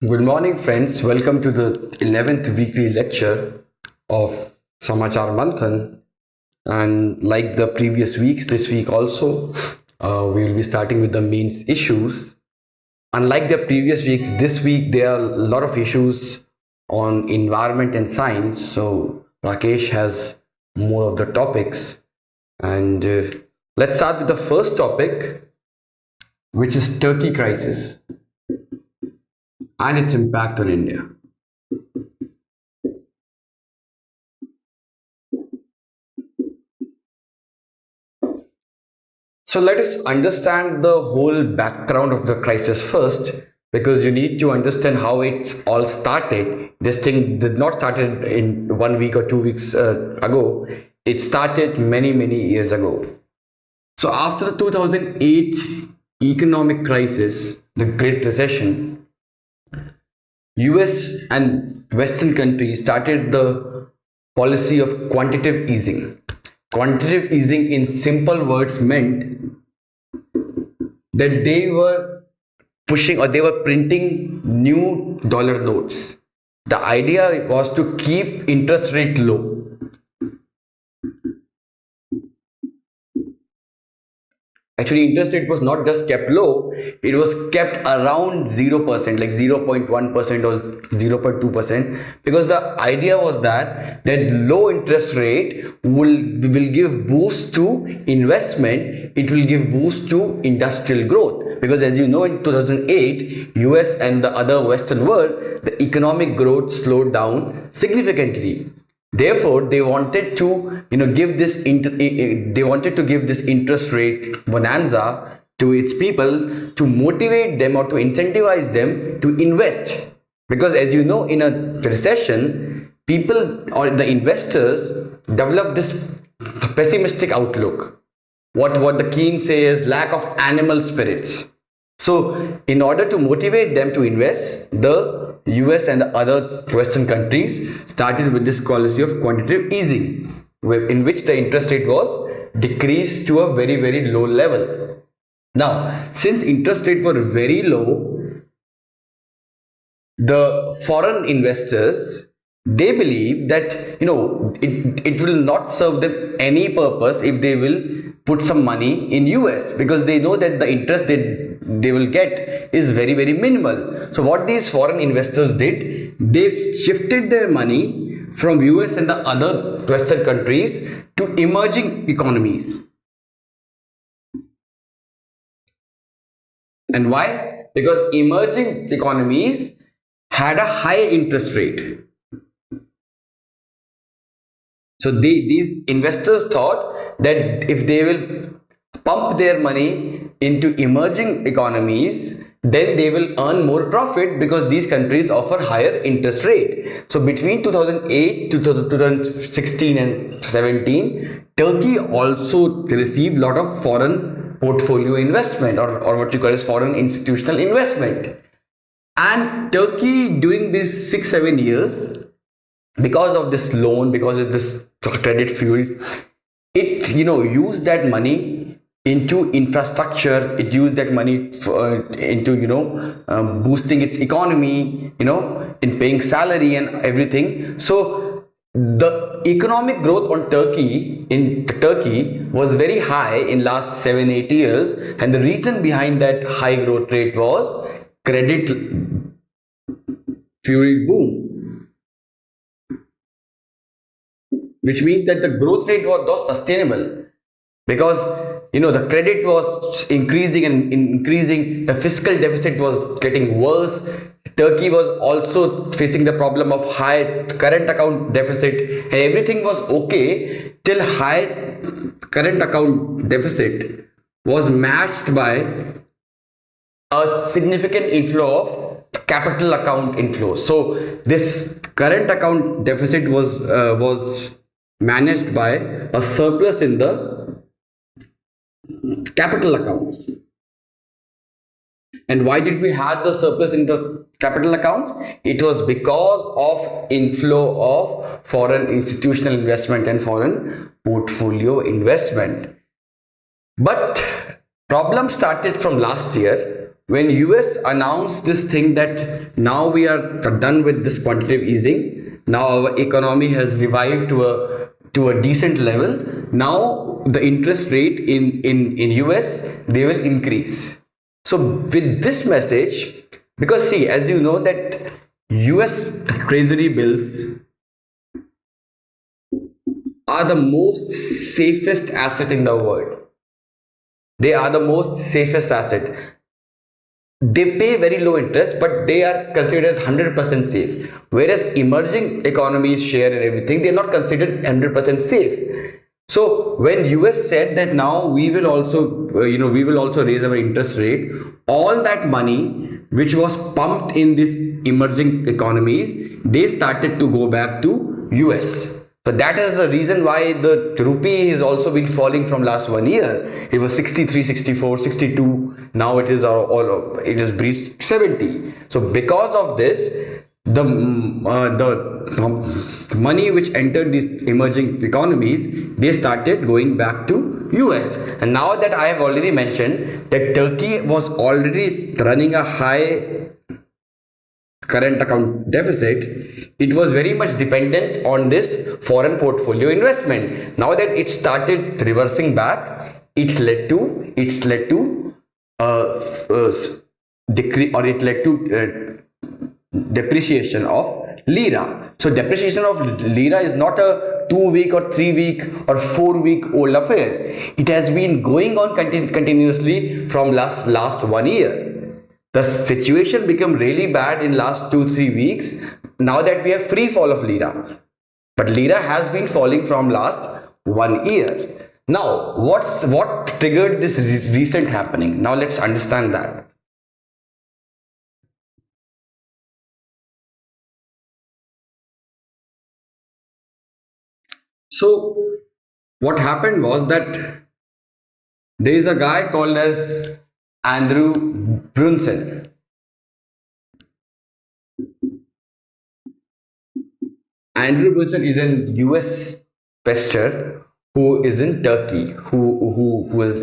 Good morning, friends. Welcome to the 11th weekly lecture of Samachar Manthan. And like the previous weeks, this week also, we will be starting with the main issues. Unlike the previous weeks, this week there are a lot of issues on environment and science. So Rakesh has more of the topics. And let's start with the first topic, which is Turkey crisis and its impact on India. So let us understand the whole background of the crisis first, because you need to understand how it all started. This thing did not started in 1 week or 2 weeks ago. It started many years ago. So after the 2008 economic crisis, the Great Recession, US and Western countries started the policy of quantitative easing. Quantitative easing, in simple words, meant that they were pushing or they were printing new dollar notes. The idea was to keep interest rate low. Actually, interest rate was not just kept low, it was kept around 0%, like 0.1% or 0.2%, because the idea was that low interest rate will give boost to investment, it will give boost to industrial growth. Because as you know, in 2008, US and the other Western world, the economic growth slowed down significantly. Therefore, they wanted to give this interest rate bonanza to its people, to motivate them or to incentivize them to invest. Because as you know, in a recession, people or the investors develop this pessimistic outlook. What the Keynes says, lack of animal spirits. So in order to motivate them to invest, the US and the other Western countries started with this policy of quantitative easing, in which the interest rate was decreased to a very low level. Now, since interest rates were very low, the foreign investors, they believe that it will not serve them any purpose if they will put some money in US, because they know that the interest they will get is very minimal. So what these foreign investors did, they shifted their money from US and the other Western countries to emerging economies. And why? Because emerging economies had a high interest rate. So these investors thought that if they will pump their money into emerging economies, then they will earn more profit, because these countries offer higher interest rate. So between 2008 to 2016 and 17, Turkey also received a lot of foreign portfolio investment, or what you call as foreign institutional investment. And Turkey, during these 6-7 years, because of this loan, because of this credit fuel, it used that money into infrastructure. It used that money into boosting its economy, in paying salary and everything. So the economic growth in Turkey was very high in last 7-8 years, and the reason behind that high growth rate was credit fueled boom, which means that the growth rate was sustainable, because the credit was increasing and increasing, the fiscal deficit was getting worse. Turkey was also facing the problem of high current account deficit, and everything was okay till high current account deficit was matched by a significant inflow of capital account inflows. So this current account deficit was managed by a surplus in the capital accounts. And why did we have the surplus in the capital accounts? It was because of inflow of foreign institutional investment and foreign portfolio investment. But problem started from last year, when US announced this thing that now we are done with this quantitative easing, now our economy has revived to a decent level. Now the interest rate in US, they will increase. So with this message, because see, as you know that US treasury bills are the most safest asset in the world. They are the most safest asset. They pay very low interest, but they are considered as 100% safe. Whereas emerging economies share and everything, they are not considered 100% safe. So when US said that now we will also, we will also raise our interest rate, all that money which was pumped in these emerging economies, they started to go back to US. So that is the reason why the rupee has also been falling from last 1 year. It was 63, 64, 62. Now it is it has breached 70. So because of this, the money which entered these emerging economies, they started going back to US. And now that I have already mentioned that Turkey was already running a high current account deficit, it was very much dependent on this foreign portfolio investment. Now that it started reversing back, it led to decrease, or it led to depreciation of lira. So depreciation of lira is not a 2 week or 3 week or 4 week old affair. It has been going on continuously from last 1 year. The situation became really bad in last 2-3 weeks, now that we have free fall of lira. But lira has been falling from last 1 year. Now, what triggered this recent happening? Now let's understand that. So what happened was that there is a guy called as Andrew Brunson. Andrew Brunson is an US investor who is in Turkey, who was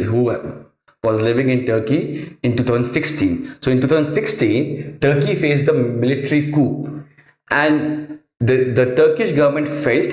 living in Turkey in 2016. So in 2016, Turkey faced the military coup, and the Turkish government felt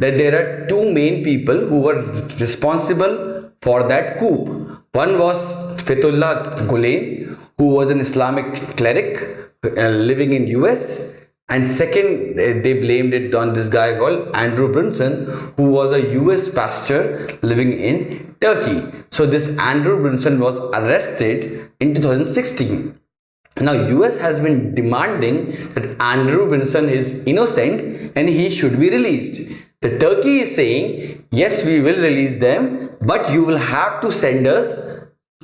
that there are two main people who were responsible for that coup. One was Fethullah Gulen, who was an Islamic cleric living in US, and second, they blamed it on this guy called Andrew Brunson, who was a US pastor living in Turkey. So this Andrew Brunson was arrested in 2016. Now US has been demanding that Andrew Brunson is innocent and he should be released. The Turkey is saying, yes, we will release them, but you will have to send us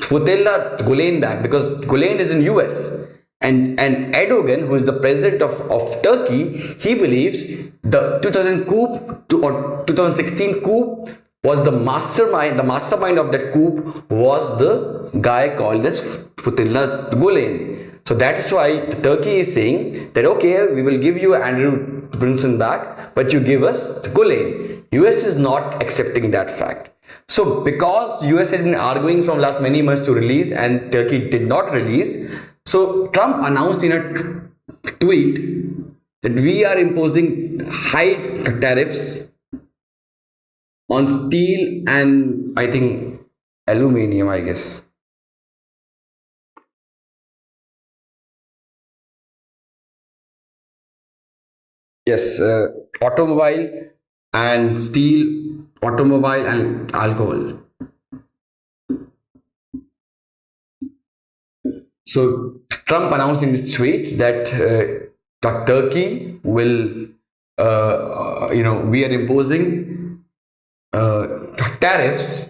Fethullah Gulen back, because Gulen is in US. And Erdogan, who is the president of Turkey, he believes the 2016 coup was the mastermind. The mastermind of that coup was the guy called as Fethullah Gulen. So that's why Turkey is saying that, okay, we will give you Andrew Brunson back, but you give us Gulen. US is not accepting that fact. So because US has been arguing from last many months to release and Turkey did not release, so Trump announced in a tweet that we are imposing high tariffs on steel and I think aluminium, I guess. Yes, automobile and steel, automobile and alcohol. So Trump announced in his tweet that Turkey will, we are imposing tariffs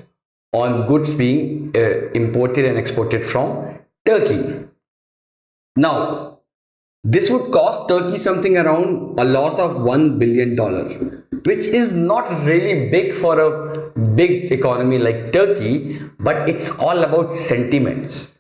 on goods being imported and exported from Turkey. Now, this would cost Turkey something around a loss of $1 billion, which is not really big for a big economy like Turkey, but it's all about sentiments.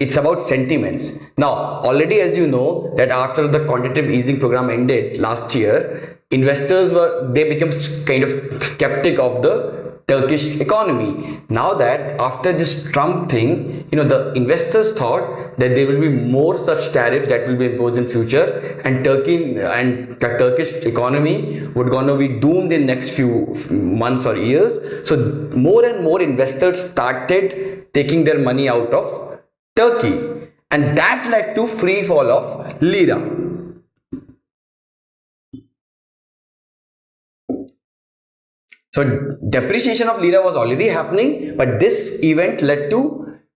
It's about sentiments. Now, already as you know that after the quantitative easing program ended last year, investors became kind of skeptic of the Turkish economy. Now that after this Trump thing, the investors thought that there will be more such tariffs that will be imposed in future, and Turkey and the Turkish economy would gonna be doomed in next few months or years. So more and more investors started taking their money out of Turkey, and that led to free fall of lira. So depreciation of lira was already happening, but this event led to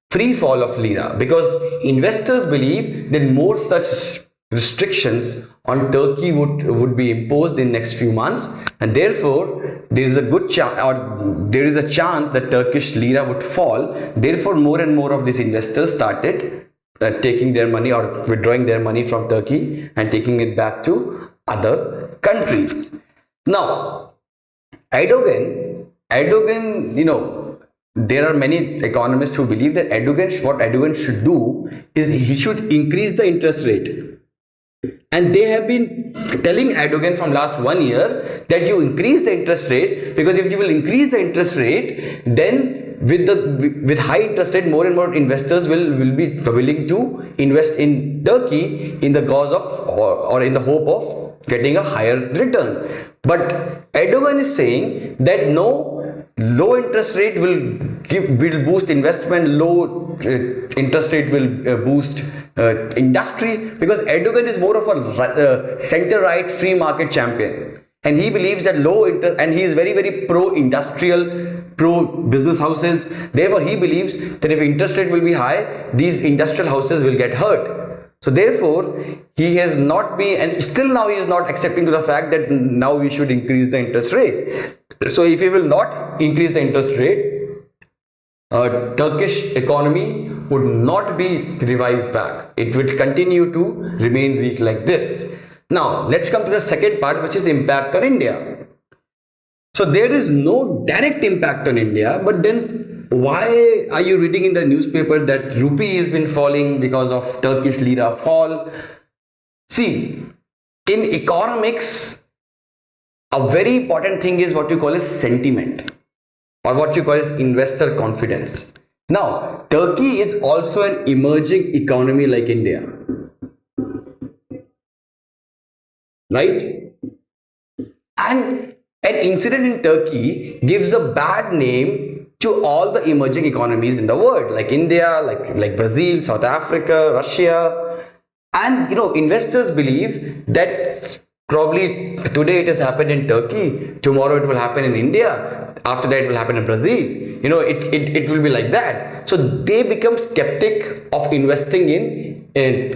free fall of lira because investors believe that more such restrictions on Turkey would be imposed in next few months, and therefore there is a good chance, or there is a chance that Turkish lira would fall. Therefore, more and more of these investors started taking their money or withdrawing their money from Turkey and taking it back to other countries. Now, Erdogan, there are many economists who believe that what Erdogan should do is he should increase the interest rate. And they have been telling Erdogan from last 1 year that you increase the interest rate, because if you will increase the interest rate, then with high interest rate, more and more investors will be willing to invest in Turkey in the cause of or in the hope of getting a higher return. But Erdogan is saying that no, low interest rate will boost investment, low interest rate will boost industry, because Erdogan is more of a center-right free market champion, and he believes that low interest, and he is very, very pro-industrial, pro-business houses. Therefore, he believes that if interest rate will be high, these industrial houses will get hurt. So therefore, he has not been, and still now he is not accepting to the fact that now we should increase the interest rate. So if he will not increase the interest rate, Turkish economy would not be revived back. It will continue to remain weak like this. Now, let's come to the second part, which is impact on India. So there is no direct impact on India, but then why are you reading in the newspaper that rupee has been falling because of Turkish lira fall? See, in economics, a very important thing is what you call as sentiment, or what you call as investor confidence. Now, Turkey is also an emerging economy like India, right? And an incident in Turkey gives a bad name to all the emerging economies in the world, like India, like Brazil, South Africa, Russia. And investors believe that probably today it has happened in Turkey, tomorrow it will happen in India, after that it will happen in Brazil. It will be like that. So they become skeptic of investing in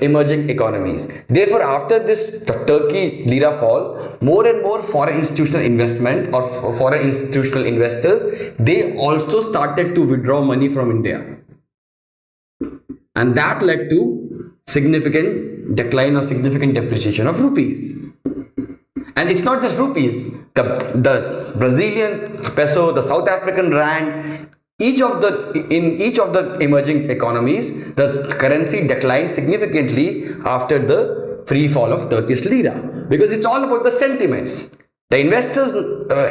emerging economies. Therefore, after this Turkey lira fall, more and more foreign institutional investment or foreign institutional investors, they also started to withdraw money from India, and that led to significant decline or significant depreciation of rupees. And it's not just rupees, the Brazilian peso, the South African rand, in each of the emerging economies, the currency declined significantly after the free fall of Turkish lira, because it's all about the sentiments. The investors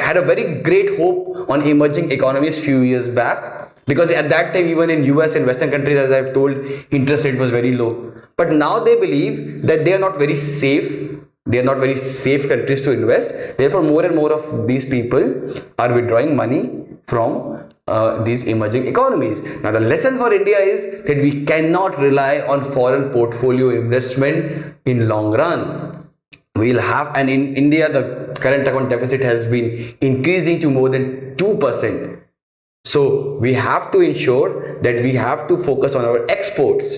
had a very great hope on emerging economies few years back, because at that time even in US and Western countries, as I've told, interest rate was very low. But now they believe that they are not very safe. They are not very safe countries to invest. Therefore, more and more of these people are withdrawing money from these emerging economies. Now, the lesson for India is that we cannot rely on foreign portfolio investment in long run. We'll have, and in India, the current account deficit has been increasing to more than 2%. So we have to ensure that we have to focus on our exports,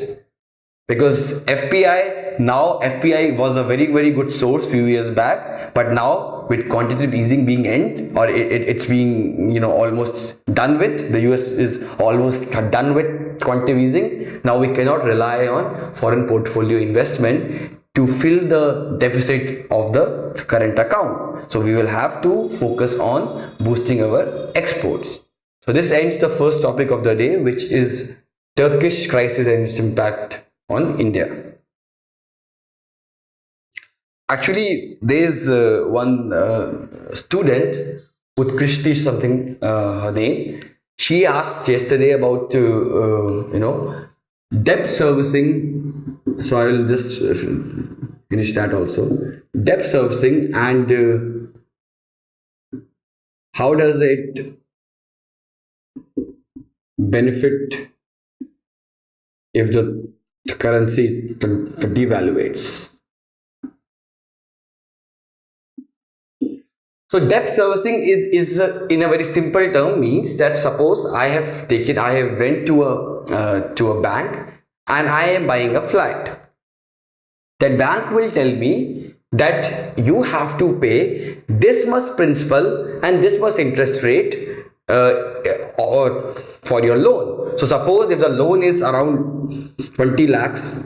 because FPI was a very, very good source few years back, but now with quantitative easing being it's being almost done with, the US is almost done with quantitative easing. Now we cannot rely on foreign portfolio investment to fill the deficit of the current account. So we will have to focus on boosting our exports. So this ends the first topic of the day, which is Turkish crisis and its impact on India. Actually, there is one student Utkrishti something, her name. She asked yesterday about debt servicing. So I will just finish that also. Debt servicing, and how does it benefit if the currency devaluates. So debt servicing is in a very simple term means that suppose I have went to a bank and I am buying a flat. That bank will tell me that you have to pay this much principal and this much interest rate or for your loan. So suppose if the loan is around 20 lakhs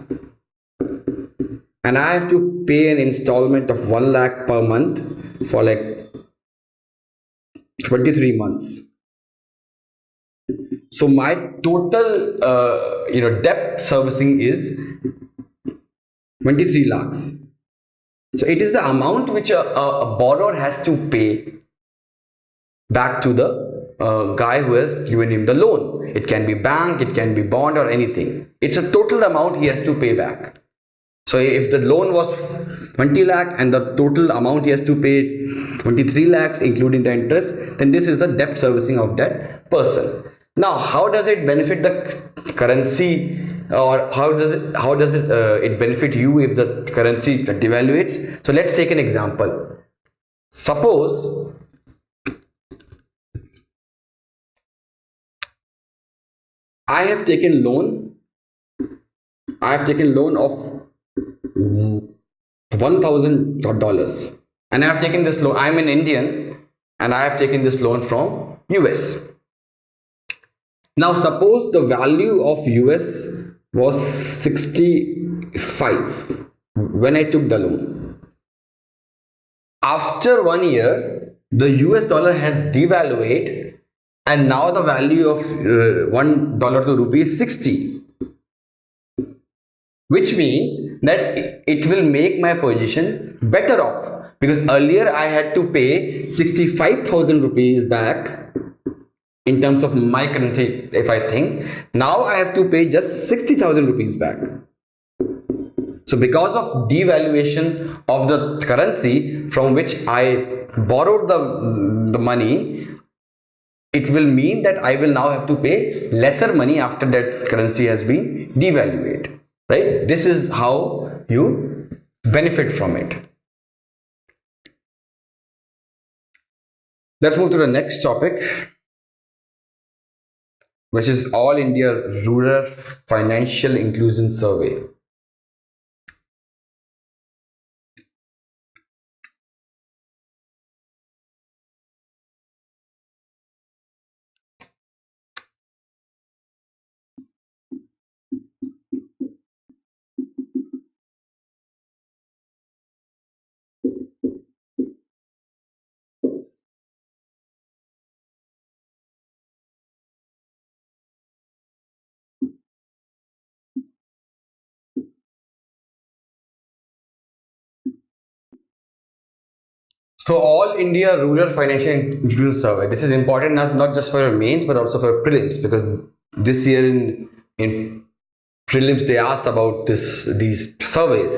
and I have to pay an installment of 1 lakh per month for like 23 months. So my total debt servicing is 23 lakhs. So it is the amount which a borrower has to pay back to the guy who has given him the loan. It can be bank, it can be bond or anything. It's a total amount he has to pay back. So if the loan was 20 lakh and the total amount he has to pay 23 lakhs including the interest, then this is the debt servicing of that person. Now how does it benefit the currency, or how does it benefit you if the currency devaluates? So let's take an example. Suppose I have taken loan of $1,000 and I have taken this loan. I'm an Indian and I have taken this loan from US. Now suppose the value of US was 65 when I took the loan. After 1 year, the US dollar has devaluated and now the value of $1 to rupee is 60. Which means that it will make my position better off, because earlier I had to pay 65,000 rupees back in terms of my currency. If I think now I have to pay just 60,000 rupees back. So because of devaluation of the currency from which I borrowed the money, it will mean that I will now have to pay lesser money after that currency has been devaluated. Right? This is how you benefit from it. Let's move to the next topic, which is All India Rural Financial Inclusion Survey. So All India Rural Financial Inclusion Survey. This is important not just for your mains but also for prelims, because this year in prelims they asked about these surveys.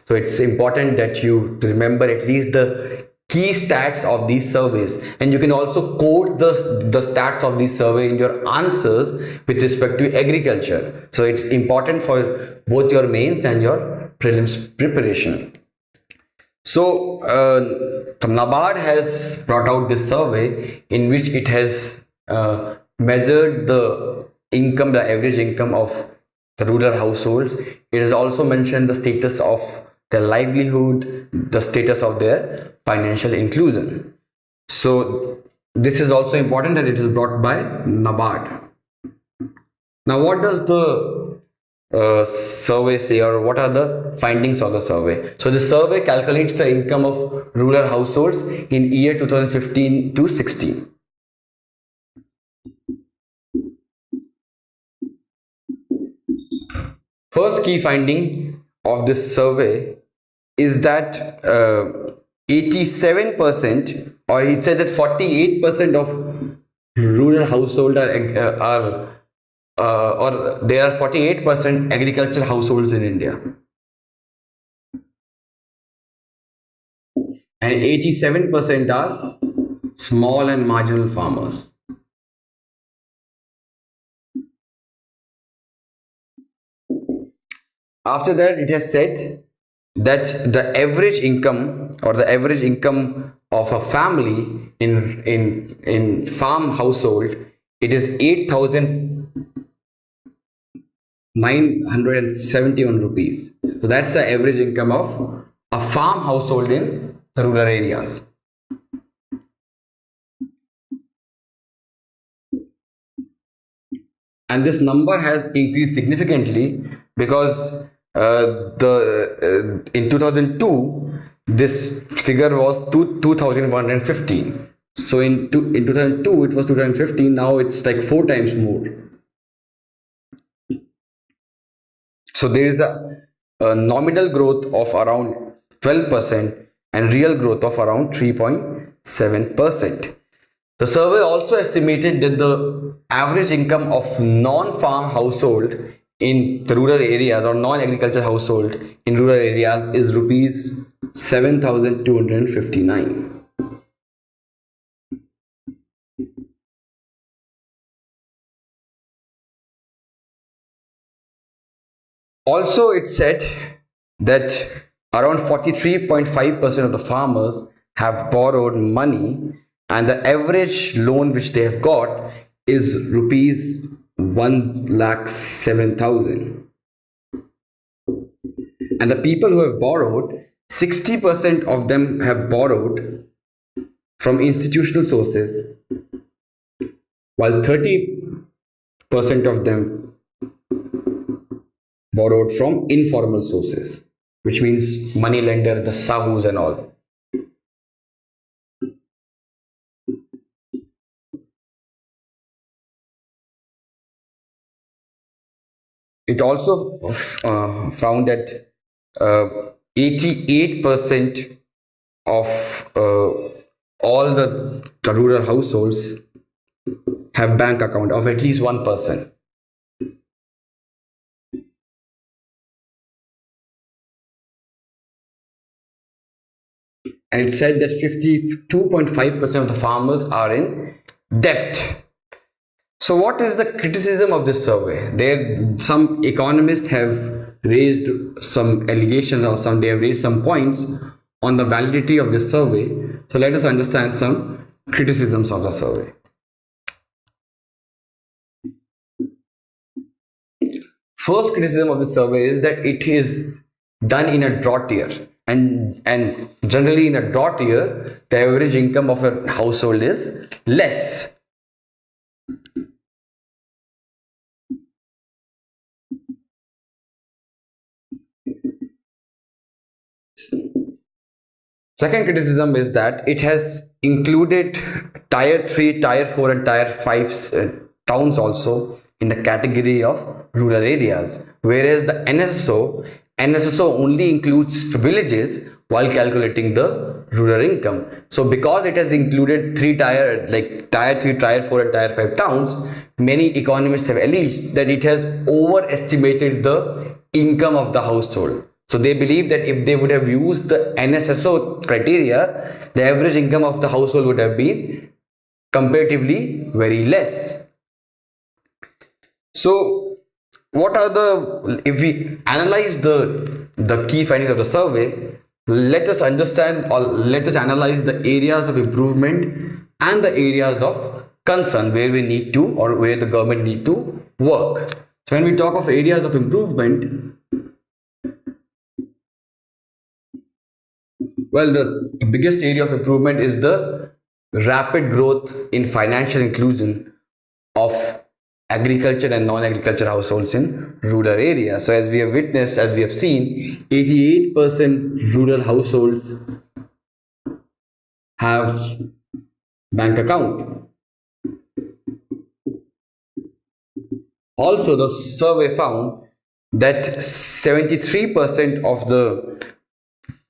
So it's important that you remember at least the key stats of these surveys, and you can also quote the stats of these survey in your answers with respect to agriculture. So it's important for both your mains and your prelims preparation. So NABARD has brought out this survey in which it has measured the income, the average income of the rural households. It has also mentioned the status of their livelihood, the status of their financial inclusion. So this is also important that it is brought by NABARD. Now what does the survey say, or what are the findings of the survey? So the survey calculates the income of rural households in year 2015 to 16. First key finding of this survey is that 87%, or he said that 48% of rural household or there are 48% agricultural households in India, and 87% are small and marginal farmers. After that, it has said that the average income, or the average income of a family in farm household, it is 8,971 rupees. So that's the average income of a farm household in the rural areas. And this number has increased significantly because the in 2002 this figure was 2115. So in 2002 it was 2015. Now it's like 4 times more. So there is a nominal growth of around 12% and real growth of around 3.7%. The survey also estimated that the average income of non-farm household in the rural areas, or non-agricultural household in rural areas, is rupees 7,259. Also, it said that around 43.5% of the farmers have borrowed money, and the average loan which they have got is rupees 1,07,000. And the people who have borrowed, 60% of them have borrowed from institutional sources, while 30% of them borrowed from informal sources, which means money lender, the sahus and all. It also found that 88% of all the rural households have bank account of at least one person. And it said that 52.5% of the farmers are in debt. So what is the criticism of this survey? There, some economists have raised some allegations, or they have raised some points on the validity of this survey. So let us understand some criticisms of the survey. First criticism of the survey is that it is done in a drought year, and generally in a drought year the average income of a household is less. Second criticism is that it has included tier 3, tier 4 and tier 5 towns also in the category of rural areas, whereas the NSSO only includes villages while calculating the rural income. So because it has included tier 3, tier 4 and tier 5 towns, many economists have alleged that it has overestimated the income of the household. So they believe that if they would have used the NSSO criteria, the average income of the household would have been comparatively very less. So what are if we analyze the key findings of the survey, let us understand, or let us analyze the areas of improvement and the areas of concern where we need to, or where the government need to work. So when we talk of areas of improvement, well, the biggest area of improvement is the rapid growth in financial inclusion of agriculture and non-agriculture households in rural areas. So as we have witnessed, as we have seen, 88% rural households have bank account. Also, the survey found that 73% of the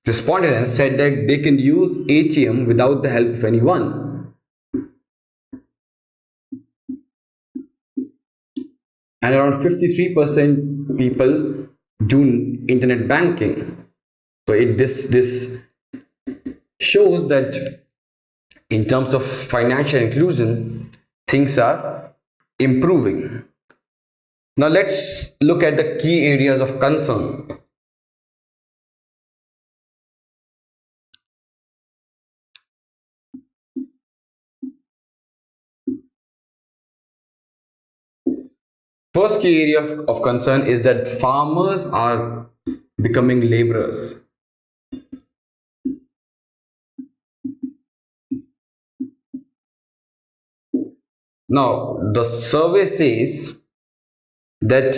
respondents said that they can use ATM without the help of anyone. And around 53% people do internet banking. So this shows that in terms of financial inclusion, things are improving. Now let's look at the key areas of concern. First key area of concern is that farmers are becoming laborers. Now, the survey says that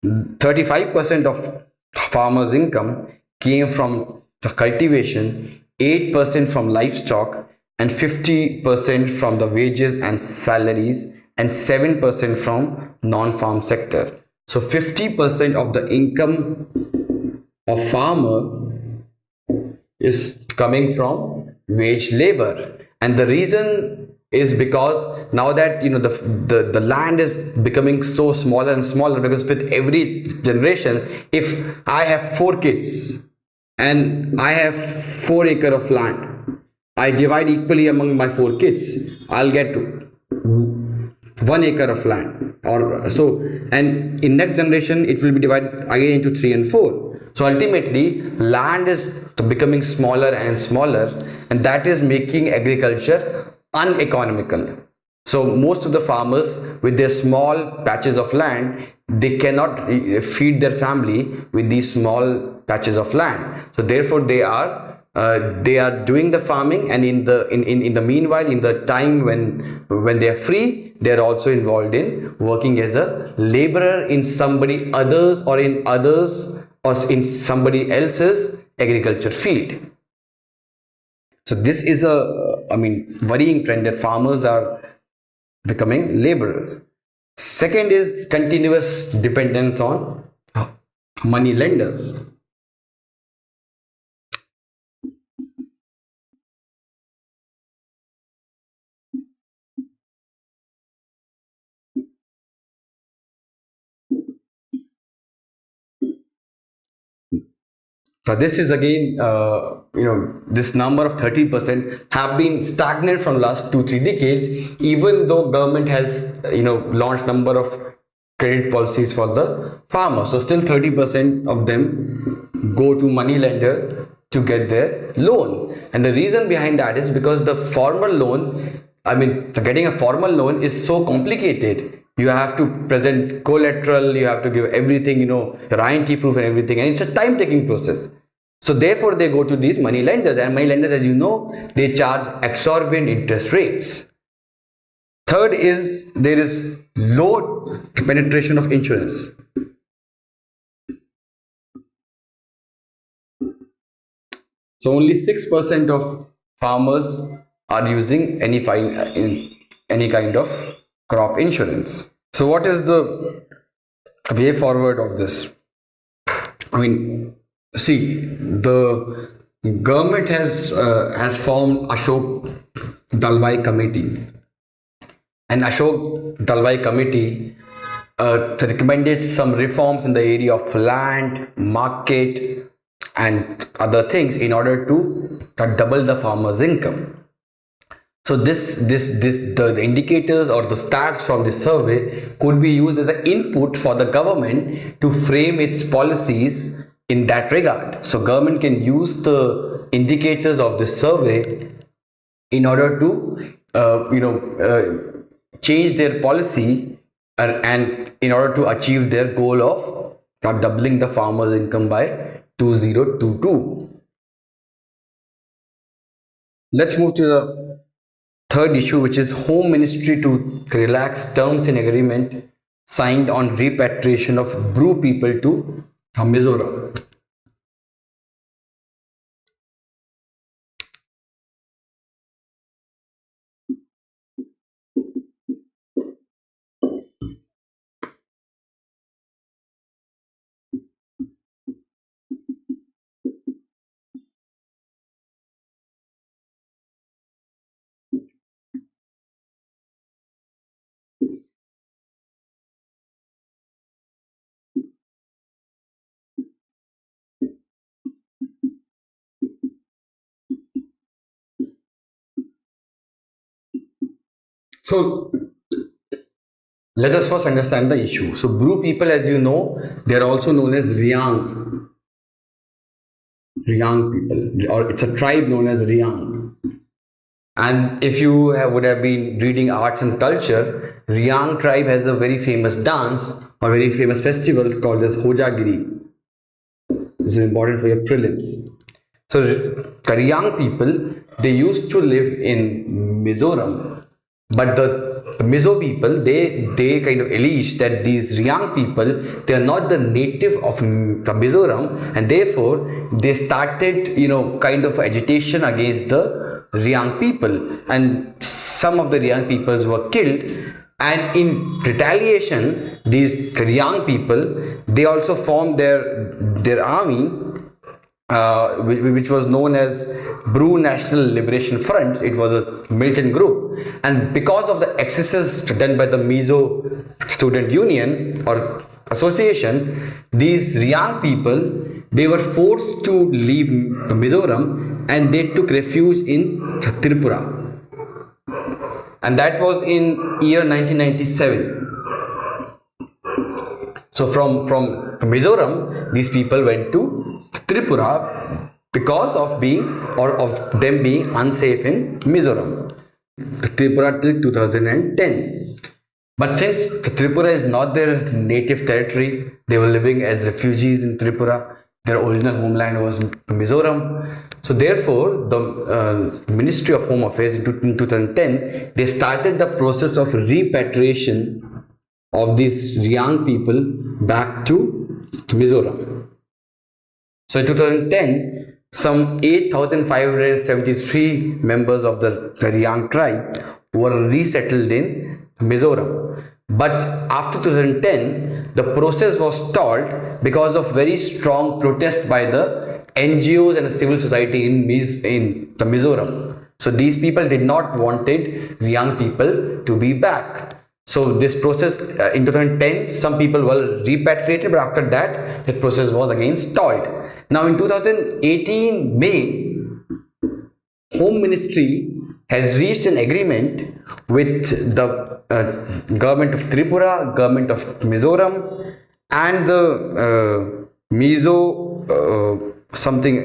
35% of farmers' income came from the cultivation, 8% from livestock, and 50% from the wages and salaries, and 7% from non-farm sector. So 50% of the income of farmer is coming from wage labor, and the reason is because now that the land is becoming so smaller and smaller, because with every generation, if I have 4 kids and I have 4 acre of land, I divide equally among my 4 kids, I'll get 1 acre of land, or so, and in next generation it will be divided again into 3 and 4. So ultimately land is becoming smaller and smaller, and that is making agriculture uneconomical. So most of the farmers with their small patches of land, they cannot feed their family with these small patches of land. So therefore they are doing the farming, and in the meanwhile, in the time when they are free, they are also involved in working as a laborer in somebody others, or in somebody else's agriculture field. So this is worrying trend that farmers are becoming laborers. Second is continuous dependence on money lenders. So this is again, this number of 30% have been stagnant from last 2-3 decades, even though government has, launched number of credit policies for the farmer. So still 30% of them go to money lender to get their loan. And the reason behind that is because the formal loan, getting a formal loan is so complicated. You have to present collateral, you have to give everything, your INT proof and everything, and it's a time taking process. So therefore they go to these money lenders, and money lenders, as you know, they charge exorbitant interest rates. Third is there is low penetration of insurance. So only 6% of farmers are using any kind of crop insurance. So what is the way forward of this? See, the government has formed Ashok Dalwai Committee, and Ashok Dalwai Committee recommended some reforms in the area of land, market, and other things in order to double the farmer's income. So the indicators or the stats from this survey could be used as an input for the government to frame its policies in that regard. So government can use the indicators of this survey in order to change their policy, and in order to achieve their goal of doubling the farmer's income by 2022. Let's move to the third issue, which is Home Ministry to relax terms in agreement signed on repatriation of Bru people to Mizoram. So let us first understand the issue. So Bru people, as you know, they are also known as Riang people, or it's a tribe known as Riang. And if you would have been reading arts and culture, Riang tribe has a very famous dance or very famous festival called as Hojagiri. This is important for your prelims. So Riang people, they used to live in Mizoram, but the Mizo people, they kind of alleged that these Riang people, they are not the native of Mizoram, and therefore they started, kind of agitation against the Riang people, and some of the Riang peoples were killed. And in retaliation, these Riang people, they also formed their army, which was known as Bru National Liberation Front. It was a militant group, and because of the excesses done by the Mizo Student Union or Association, these Riang people, they were forced to leave Mizoram and they took refuge in Tripura, and that was in year 1997. So from Mizoram, these people went to Tripura because of them being unsafe in Mizoram. Tripura till 2010. But since Tripura is not their native territory, they were living as refugees in Tripura. Their original homeland was Mizoram. So therefore, the Ministry of Home Affairs in 2010, they started the process of repatriation of these Riang people back to Mizoram. So in 2010, some 8,573 members of the Riang tribe were resettled in Mizoram. But after 2010, the process was stalled because of very strong protest by the NGOs and the civil society in the Mizoram. So these people did not wanted Riang people to be back. So this process in 2010, some people were repatriated, but after that, the process was again stalled. Now in 2018 May, Home Ministry has reached an agreement with the government of Tripura, government of Mizoram, and the Mizo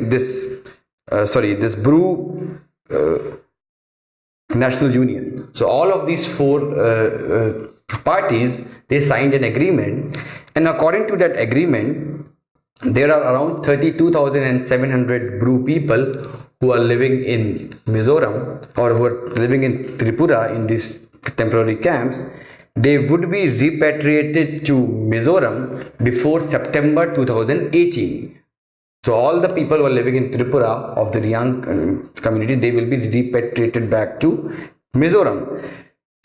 this Bru National Union. So all of these four parties, they signed an agreement, and according to that agreement, there are around 32,700 Bru people who are living in Mizoram or who are living in Tripura in these temporary camps. They would be repatriated to Mizoram before September 2018. So all the people who are living in Tripura of the Riang community, they will be repatriated back to Mizoram.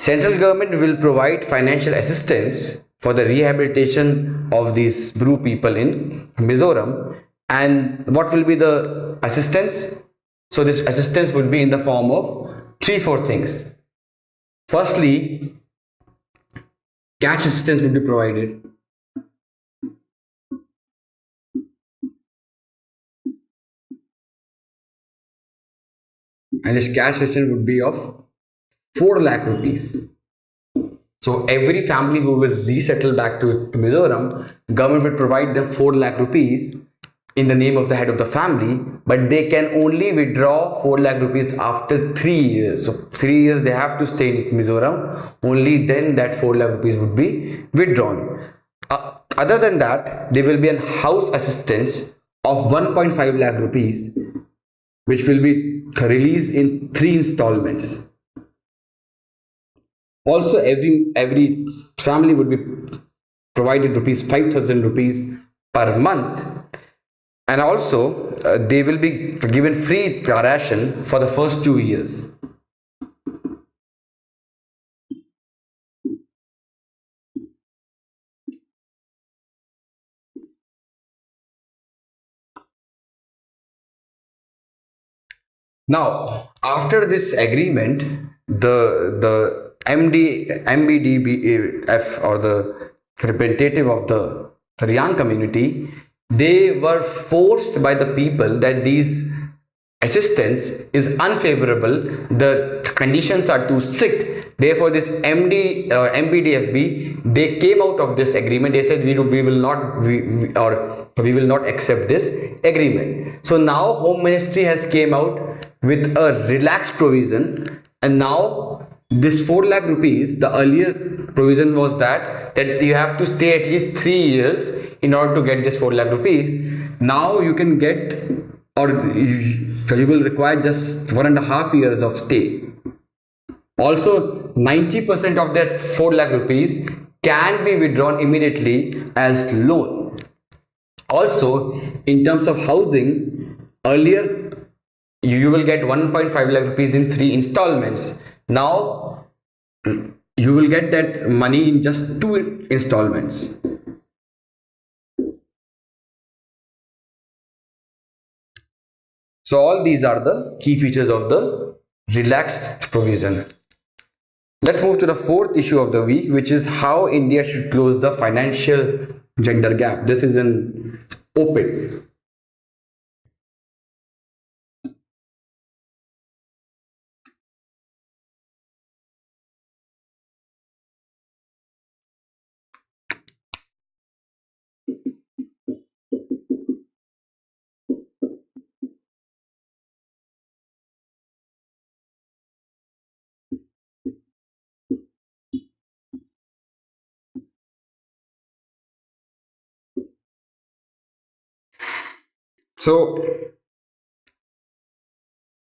Central government will provide financial assistance for the rehabilitation of these Bru people in Mizoram. And what will be the assistance? So this assistance would be in the form of 3-4 things. Firstly, cash assistance will be provided. And this cash assistance would be of 4 lakh rupees. So every family who will resettle back to Mizoram, government will provide them 4 lakh rupees in the name of the head of the family, but they can only withdraw 4 lakh rupees after 3 years. So 3 years they have to stay in Mizoram, only then that 4 lakh rupees would be withdrawn. Other than that, there will be a house assistance of 1.5 lakh rupees, which will be released in 3 installments. Also, every family would be provided 5,000 rupees per month, and also they will be given free ration for the first 2 years. Now, after this agreement, the MBDBF or the representative of the Riang community, they were forced by the people that these assistance is unfavorable, the conditions are too strict, Therefore, this MBDFB, they came out of this agreement. They said we will not we will not accept this agreement. So now Home Ministry has came out with a relaxed provision, and now this 4 lakh rupees, the earlier provision was that you have to stay at least 3 years in order to get this 4 lakh rupees. Now you can get, or you will require just 1.5 years of stay. Also, 90% of that 4 lakh rupees can be withdrawn immediately as loan. Also, in terms of housing, earlier you will get 1.5 lakh rupees in 3 installments. Now you will get that money in just 2 installments. So all these are the key features of the relaxed provision. Let's move to the fourth issue of the week, which is how India should close the financial gender gap. This is an op-ed. So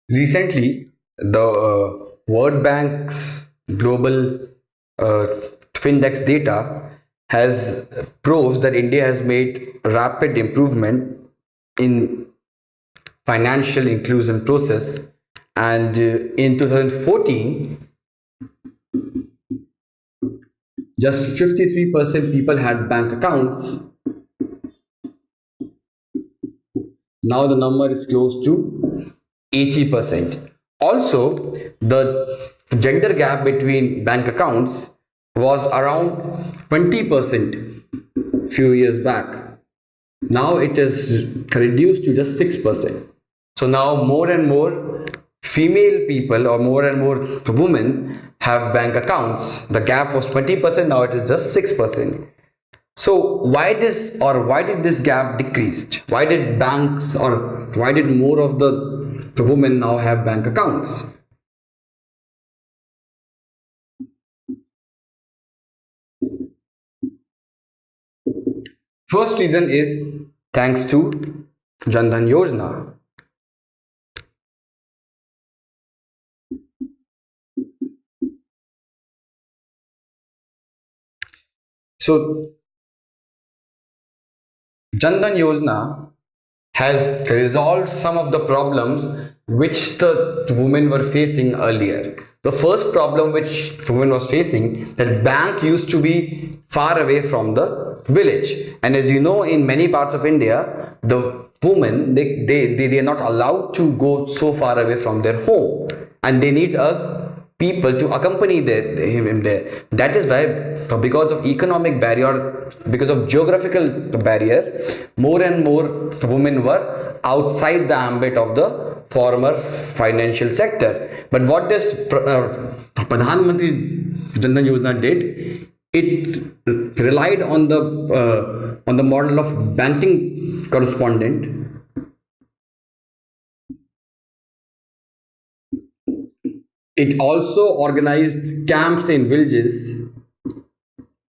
recently, the World Bank's global Findex data has proves that India has made rapid improvement in financial inclusion process, and in 2014 just 53% people had bank accounts. Now the number is close to 80%. Also, the gender gap between bank accounts was around 20% few years back. Now it is reduced to just 6%. So now more and more female people, or more and more women, have bank accounts. The gap was 20%, now it is just 6%. So why did this gap decreased? Why did banks, or why did more of the women now have bank accounts? First reason is thanks to Jan Dhan Yojana. So Jan Dhan Yojana has resolved some of the problems which the women were facing earlier. The first problem which women was facing, that bank used to be far away from the village, and as you know, in many parts of India, the women they are not allowed to go so far away from their home, and they need a people to accompany him there. That is why, because of economic barrier, because of geographical barrier, more and more women were outside the ambit of the former financial sector. But what this Pradhan Mantri Jan Dhan Yojana did, it relied on the model of banking correspondent. It also organized camps in villages,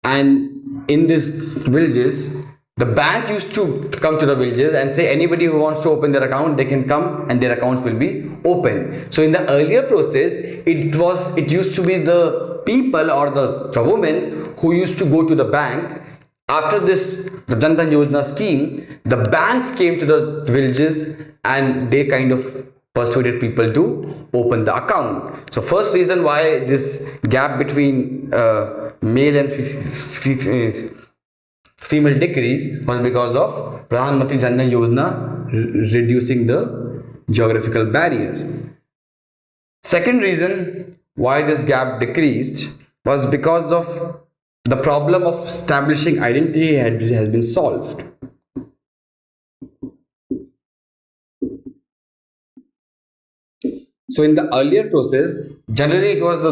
and in these villages, the bank used to come to the villages and say anybody who wants to open their account, they can come and their accounts will be open. So in the earlier process, it used to be the people or the women who used to go to the bank. After this, the Jan Dhan Yojana scheme, the banks came to the villages and they kind of persuaded people to open the account. So first reason why this gap between male and female decrease was because of Pradhan Mantri Jan Dhan Yojana reducing the geographical barrier. Second reason why this gap decreased was because of the problem of establishing identity has been solved. So in the earlier process, generally it was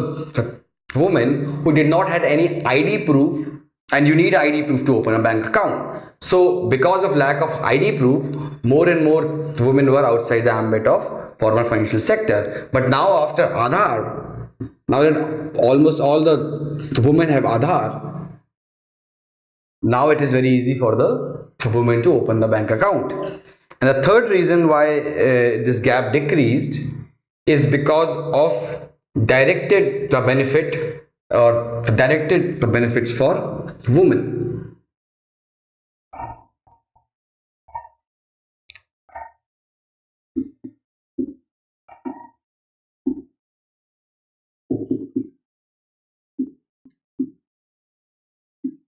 women who did not had any ID proof, and you need ID proof to open a bank account. So because of lack of ID proof, more and more women were outside the ambit of formal financial sector. But now after Aadhaar, now that almost all the women have Aadhaar, now it is very easy for the women to open the bank account. And the third reason why this gap decreased is because of directed the benefit or directed the benefits for women.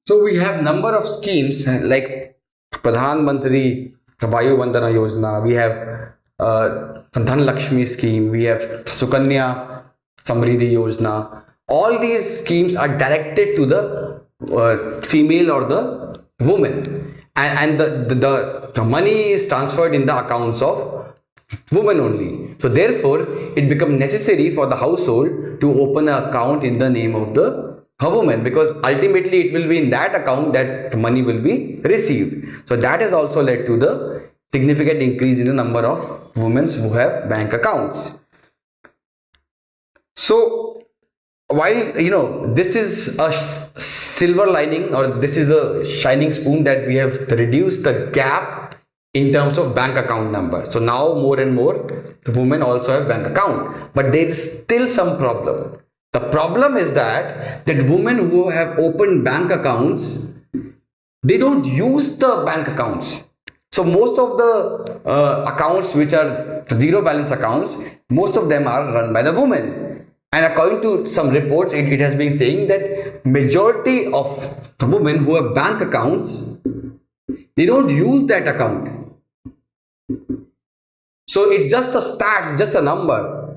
So we have number of schemes like Pradhan Mantri Vayu Vandana Yojana, we have Dhan Lakshmi scheme, we have Sukanya Samriddhi Yojana. All these schemes are directed to the female or the woman, and the money is transferred in the accounts of women only. So therefore, it becomes necessary for the household to open an account in the name of the her woman, because ultimately it will be in that account that money will be received. So that has also led to the significant increase in the number of women who have bank accounts. So while this is a silver lining, or this is a shining spoon, that we have reduced the gap in terms of bank account number. So now more and more women also have bank account, but there is still some problem. The problem is that women who have opened bank accounts, they don't use the bank accounts. So most of the accounts which are zero balance accounts, most of them are run by the women. And according to some reports, it has been saying that majority of the women who have bank accounts, they don't use that account. So it's just a stat, it's just a number.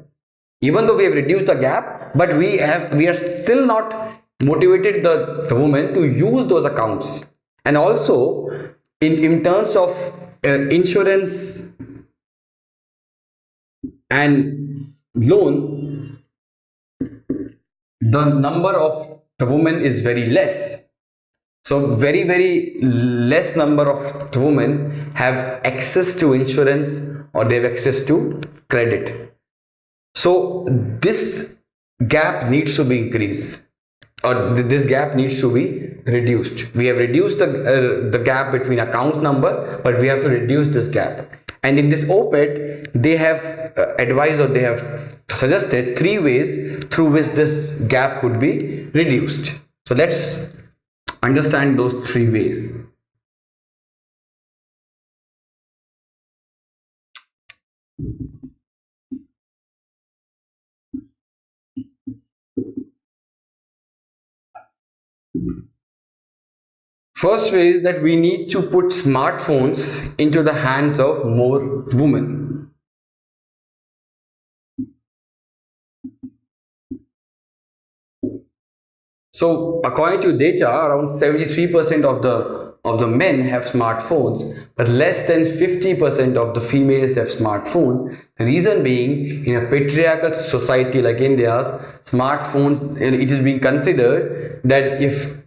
Even though we have reduced the gap, but we are still not motivated the women to use those accounts. And also in terms of insurance and loan, the number of the women is very less. So very less number of women have access to insurance, or they have access to credit. So this gap needs to be increased, or this gap needs to be reduced. We have reduced the gap between account number, but we have to reduce this gap. And in this op-ed, they have advised, or they have suggested 3 ways through which this gap could be reduced. So let's understand those 3 ways. First way is that we need to put smartphones into the hands of more women. So according to data, around 73% of the men have smartphones, but less than 50% of the females have smartphones. The reason being, in a patriarchal society like India's, smartphones, it is being considered that if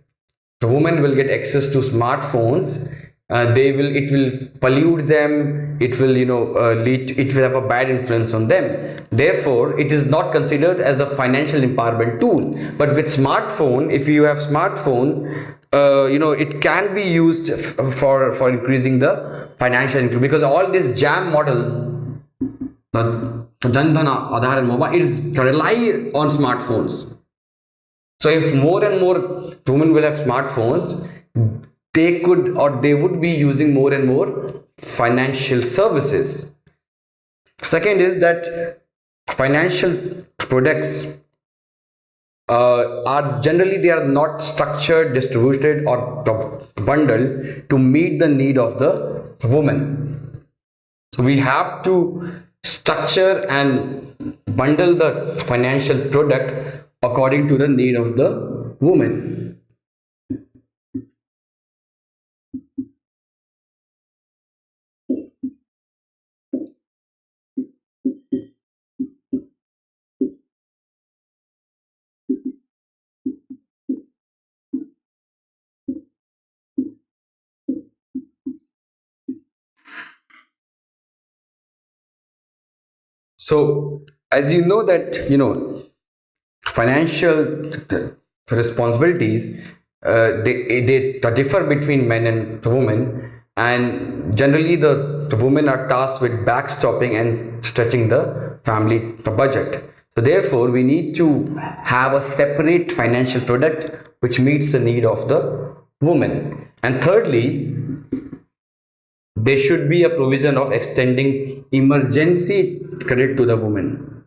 the women will get access to smartphones, it will pollute them, it will it will have a bad influence on them. Therefore it is not considered as a financial empowerment tool. But with smartphone, if you have smartphone, it can be used for increasing the financial income, because all this jam model, the Jan Dhan, Aadhaar and mobile, it is rely on smartphones. So if more and more women will have smartphones, they could, or they would be using more and more financial services. Second is that financial products are generally, they are not structured, distributed, or bundled to meet the need of the woman. So we have to structure and bundle the financial product according to the need of the woman. So, as you know that, financial responsibilities, they differ between men and women, and generally the women are tasked with backstopping and stretching the family budget. So therefore we need to have a separate financial product which meets the need of the woman. And thirdly, there should be a provision of extending emergency credit to the woman.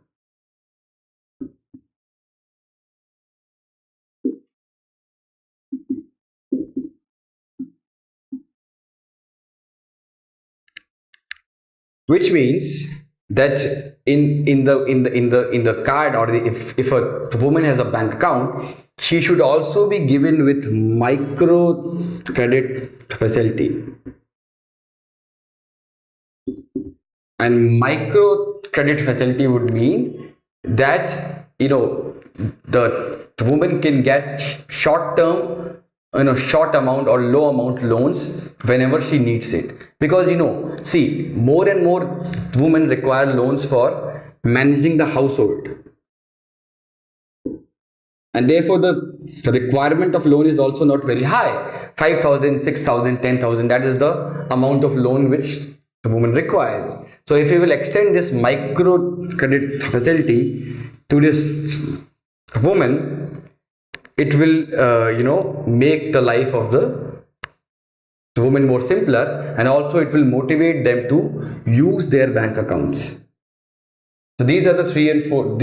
Which means that in the card, or if a woman has a bank account, she should also be given with micro credit facility. And micro credit facility would mean that the woman can get short term, short amount or low amount loans whenever she needs it. Because see, more and more women require loans for managing the household, and therefore the requirement of loan is also not very high. 5,000, 6,000, 10,000, that is the amount of loan which the woman requires. So if you will extend this micro credit facility to this woman, it will make the life of the woman more simpler, and also it will motivate them to use their bank accounts. So these are the three, four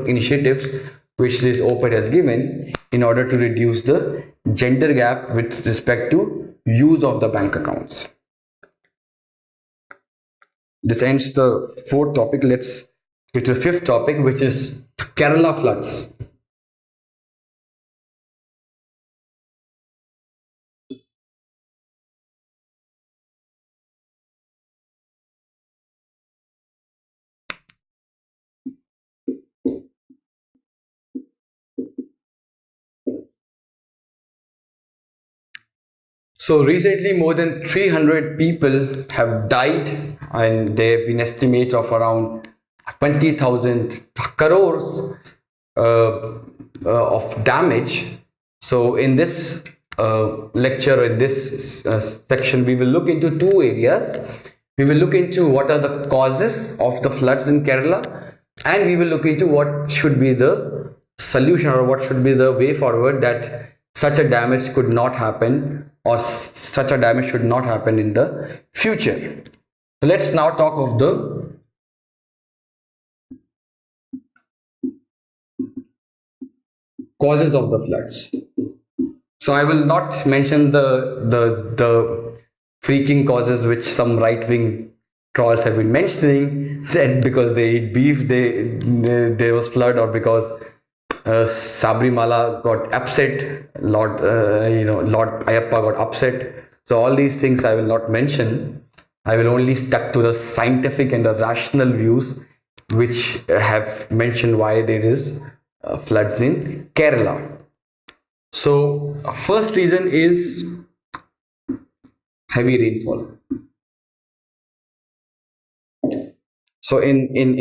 initiatives which this OPED has given in order to reduce the gender gap with respect to use of the bank accounts. This ends the fourth topic. Let's get to the fifth topic, which is Kerala floods. So recently, more than 300 people have died, and there have been estimates of around 20,000 crores of damage. So in this lecture, in this section, we will look into two areas. We will look into what are the causes of the floods in Kerala, and we will look into what should be the solution, or what should be the way forward, that such a damage could not happen, or such a damage should not happen in the future. So let's now talk of the causes of the floods. So I will not mention the freaking causes which some right wing trolls have been mentioning, that because they eat beef, there was flood, or because Sabrimala got upset, Lord Ayappa got upset. So all these things I will not mention. I will only stuck to the scientific and the rational views which have mentioned why there is floods in Kerala. So first reason is heavy rainfall. So in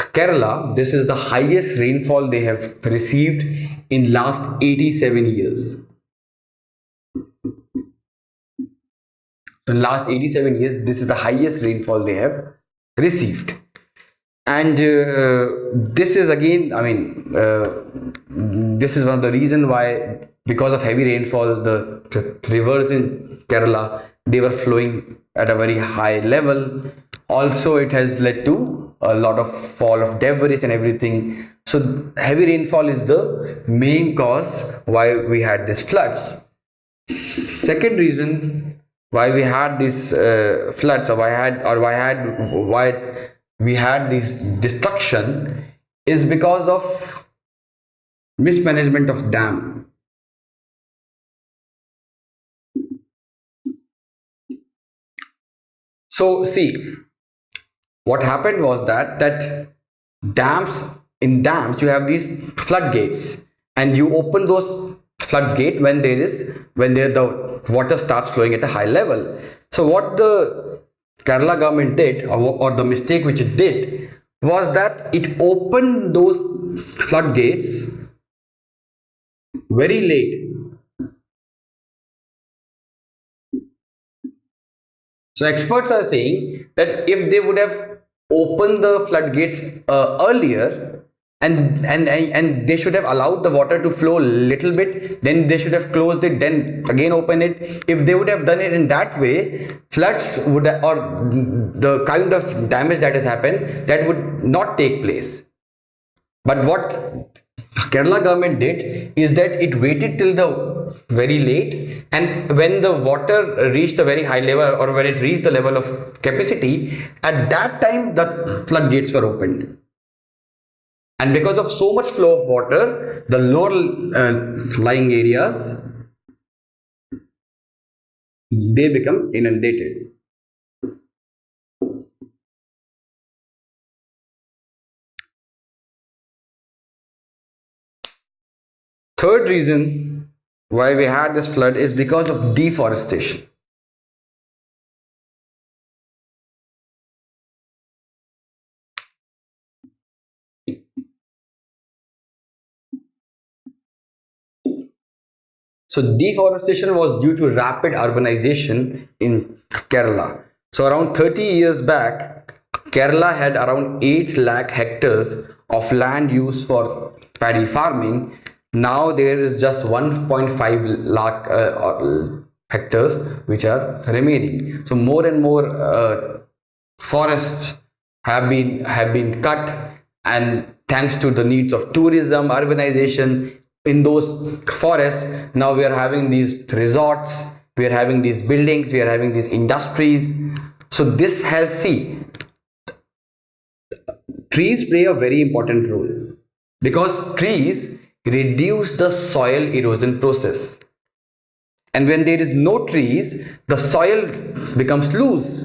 Kerala, this is the highest rainfall they have received in last 87 years. So in last 87 years, this is the highest rainfall they have received. And this is again, this is one of the reason why, because of heavy rainfall, the rivers in Kerala, they were flowing at a very high level. Also, it has led to a lot of fall of debris and everything. So heavy rainfall is the main cause why we had these floods. Second reason why we had these floods, or why we had this destruction, is because of mismanagement of dam. So see, what happened was that dams, in dams you have these floodgates, and you open those floodgate when the water starts flowing at a high level. So what the Kerala government did, or the mistake which it did, was that it opened those floodgates very late. So experts are saying that if they would have opened the floodgates earlier, and they should have allowed the water to flow a little bit, then they should have closed it, then again open it. If they would have done it in that way, floods would, or the kind of damage that has happened, that would not take place. But what Kerala government did is that it waited till the very late, and when the water reached a very high level, or when it reached the level of capacity, at that time the floodgates were opened. And because of so much flow of water, the lower lying areas, they become inundated. Third reason why we had this flood is because of deforestation. So deforestation was due to rapid urbanization in Kerala. So around 30 years back, Kerala had around 8 lakh hectares of land used for paddy farming. Now there is just 1.5 lakh hectares which are remaining. So more and more forests have been cut, and thanks to the needs of tourism, urbanization, in those forests, now we are having these resorts, we are having these buildings, we are having these industries. So this has, trees play a very important role, because trees reduce the soil erosion process. And when there is no trees, the soil becomes loose.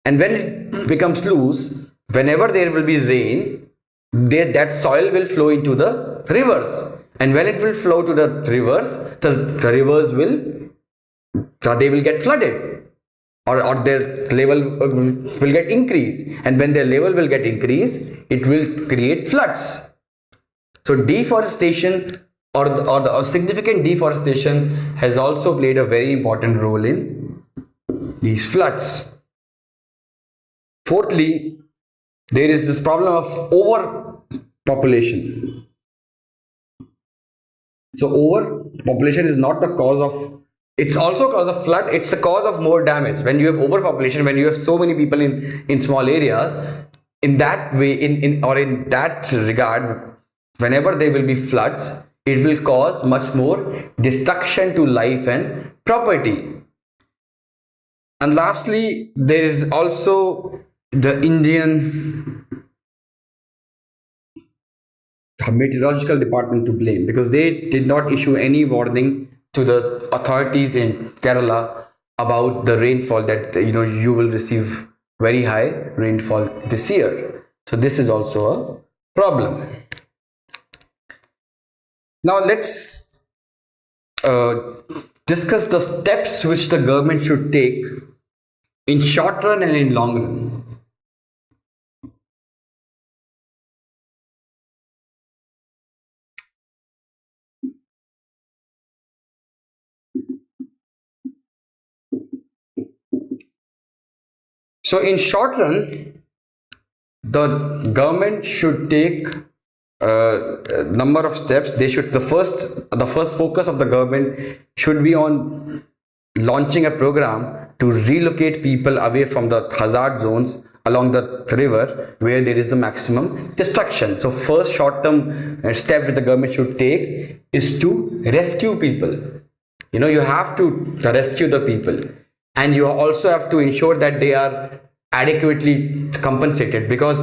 And when it becomes loose, whenever there will be rain, that soil will flow into the rivers. And when it will flow to the rivers, the rivers will get flooded, or their level will get increased. And when their level will get increased, it will create floods. So deforestation, or the significant deforestation, has also played a very important role in these floods. Fourthly, there is this problem of overpopulation. So overpopulation is not the cause of, it's also a cause of flood, it's a cause of more damage. When you have overpopulation, when you have so many people in small areas, in that way, in that regard, whenever there will be floods, it will cause much more destruction to life and property. And lastly, there is also the Indian meteorological department to blame, because they did not issue any warning to the authorities in Kerala about the rainfall, that you will receive very high rainfall this year. So this is also a problem. Now let's discuss the steps which the government should take in short run and in long run. So in short run, the government should take a number of steps. They should, the first focus of the government should be on launching a program to relocate people away from the hazard zones along the river where there is the maximum destruction. So first short term step that the government should take is to rescue people. You have to rescue the people, and you also have to ensure that they are adequately compensated, because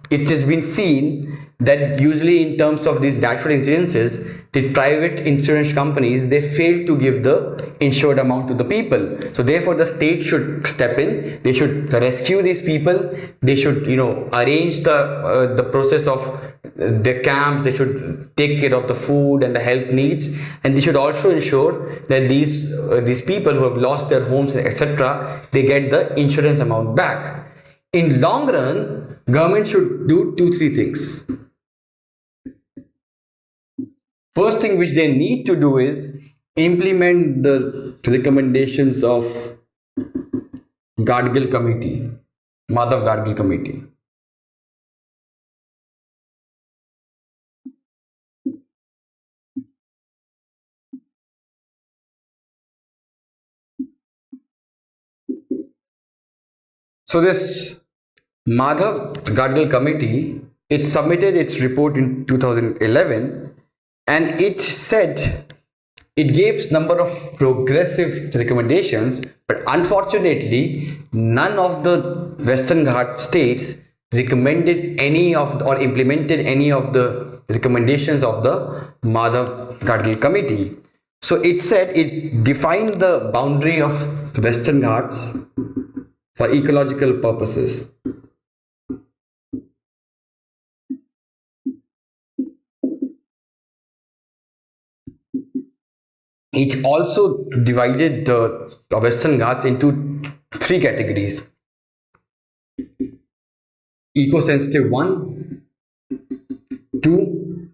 it has been seen that usually in terms of these natural incidences, the private insurance companies, they fail to give the insured amount to the people. So therefore the state should step in, they should rescue these people, they should arrange the process of the camps, they should take care of the food and the health needs, and they should also ensure that these people who have lost their homes, etc., they get the insurance amount back. In long run, government should do 2-3 things. First thing which they need to do is implement the recommendations of Gadgil committee, Madhav Gadgil committee. So this Madhav Gadgil committee, it submitted its report in 2011, and it said it gives number of progressive recommendations, but unfortunately none of the Western Ghat states recommended any of or implemented any of the recommendations of the Madhav Gadgil committee. So it said it defined the boundary of the Western Ghats for ecological purposes. It also divided the Western Ghats into 3 categories: eco-sensitive 1, 2,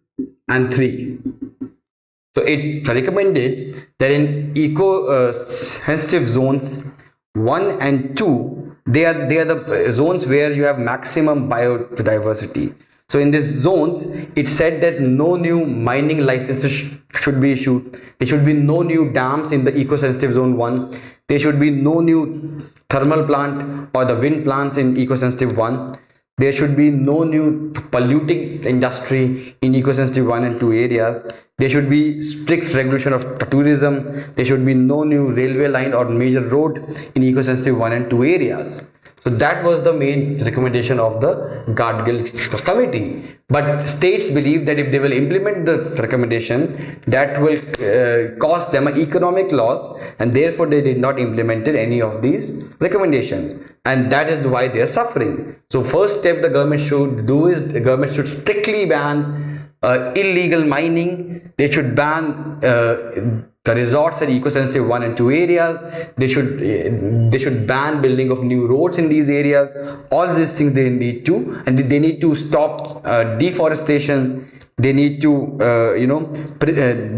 and 3. So it recommended that in eco-sensitive zones 1 and 2, they are the zones where you have maximum biodiversity. So in these zones, it said that no new mining licenses should be issued. There should be no new dams in the eco-sensitive zone 1. There should be no new thermal plant or the wind plants in eco-sensitive 1. There should be no new polluting industry in eco-sensitive 1 and 2 areas. There should be strict regulation of tourism. There should be no new railway line or major road in eco-sensitive 1 and 2 areas. So that was the main recommendation of the Gadgil committee. But states believe that if they will implement the recommendation, that will cause them an economic loss, and therefore they did not implement any of these recommendations, and that is why they are suffering. So first step the government should do is the government should strictly ban illegal mining. They should ban the resorts in eco-sensitive 1 and 2 areas. They should ban building of new roads in these areas. All these things they need to, and they need to stop deforestation. They need to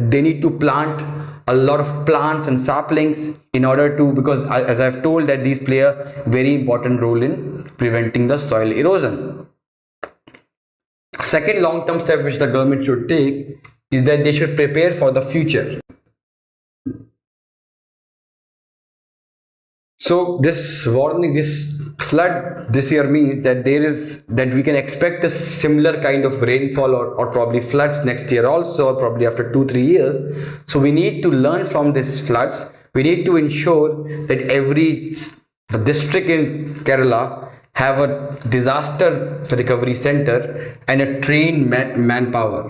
they need to plant a lot of plants and saplings in order to, because as I've told that these play a very important role in preventing the soil erosion. Second long-term step which the government should take is that they should prepare for the future. So this warning, this flood this year means that we can expect a similar kind of rainfall or probably floods next year also, or probably after 2-3 years. So we need to learn from these floods. We need to ensure that every district in Kerala have a disaster recovery center and a trained manpower.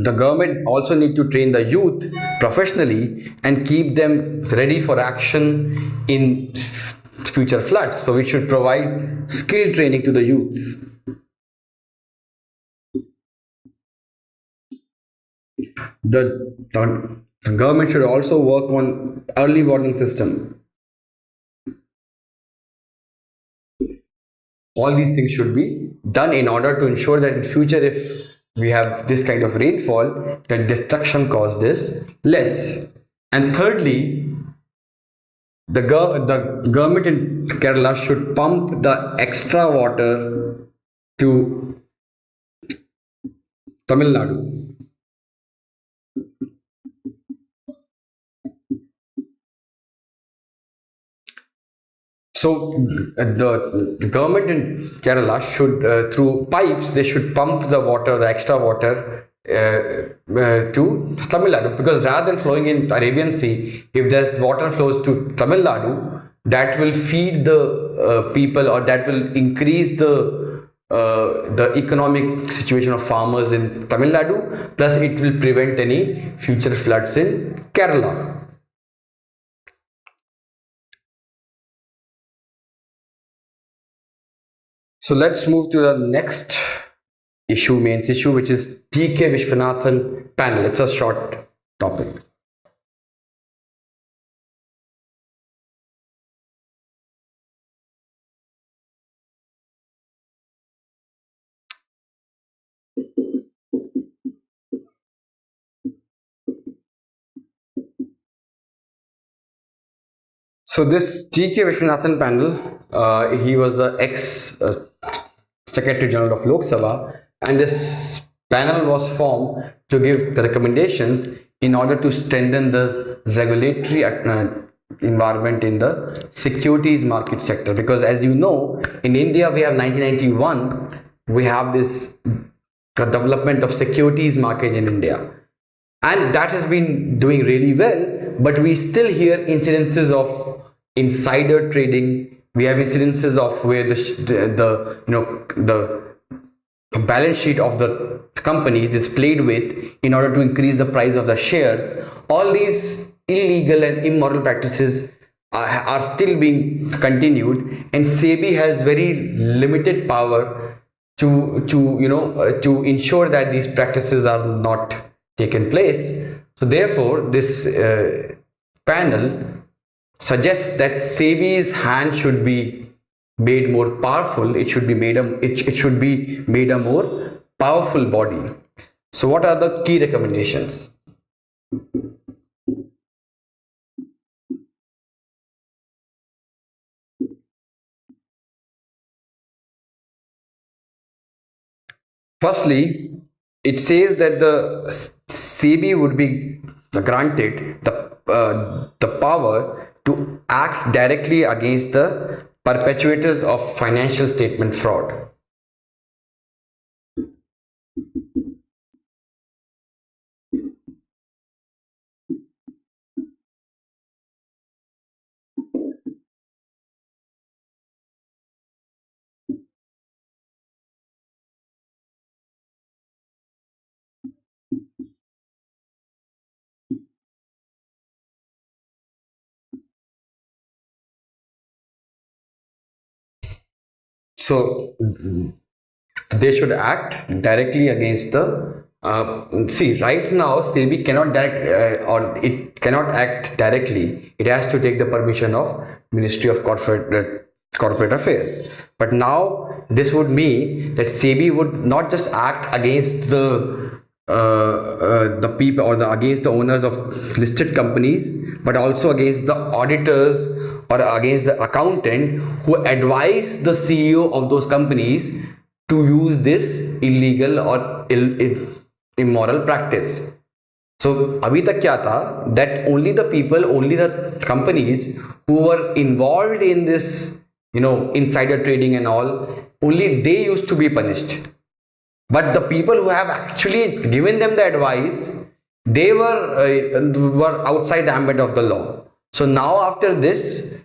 The government also need to train the youth professionally and keep them ready for action in future floods. So we should provide skill training to the youths. The government should also work on early warning system. All these things should be done in order to ensure that in future, if we have this kind of rainfall, that destruction caused is less. And thirdly, the government in Kerala should pump the extra water to Tamil Nadu. So the government in Kerala should, through pipes, they should pump the water, the extra water to Tamil Nadu, because rather than flowing in Arabian Sea, if the water flows to Tamil Nadu, that will feed the people, or that will increase the economic situation of farmers in Tamil Nadu. Plus, it will prevent any future floods in Kerala. So let's move to the next main issue, which is TK Vishwanathan panel. It's a short topic. So this TK Vishwanathan panel, he was the ex Secretary General of Lok Sabha, and this panel was formed to give the recommendations in order to strengthen the regulatory environment in the securities market sector. Because as you know, in India we have 1991, we have this development of securities market in India, and that has been doing really well, but we still hear incidences of insider trading. We have incidences of where the balance sheet of the companies is played with in order to increase the price of the shares. All these illegal and immoral practices are still being continued, and SEBI has very limited power to ensure that these practices are not taken place. So therefore, this panel suggests that SEBI's hand should be made more powerful. It should be made a more powerful body. So what are the key recommendations? Firstly, it says that the SEBI would be granted the power to act directly against the perpetrators of financial statement fraud. So they should act directly against the see, right now SEBI cannot direct or it cannot act directly. It has to take the permission of Ministry of Corporate Affairs. But now this would mean that SEBI would not just act against the people, or against the owners of listed companies, but also against the auditors or against the accountant who advise the CEO of those companies to use this illegal or immoral practice. So अभी तक क्या था, that only the companies who were involved in this, insider trading and all, only they used to be punished. But the people who have actually given them the advice, they were outside the ambit of the law. So now after this,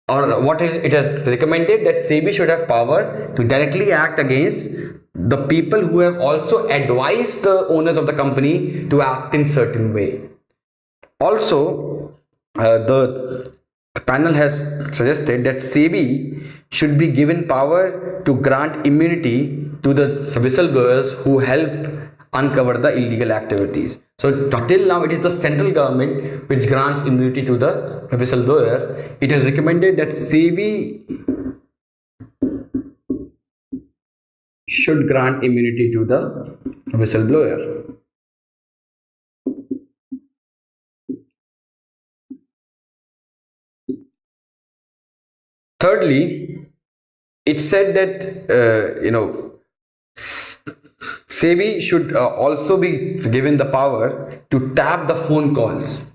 or it has recommended that SEBI should have power to directly act against the people who have also advised the owners of the company to act in certain way. Also, the panel has suggested that SEBI should be given power to grant immunity to the whistleblowers who help uncover the illegal activities. So till now, it is the central government which grants immunity to the whistleblower. It has recommended that SEBI should grant immunity to the whistleblower. Thirdly, it said that SEBI should also be given the power to tap the phone calls.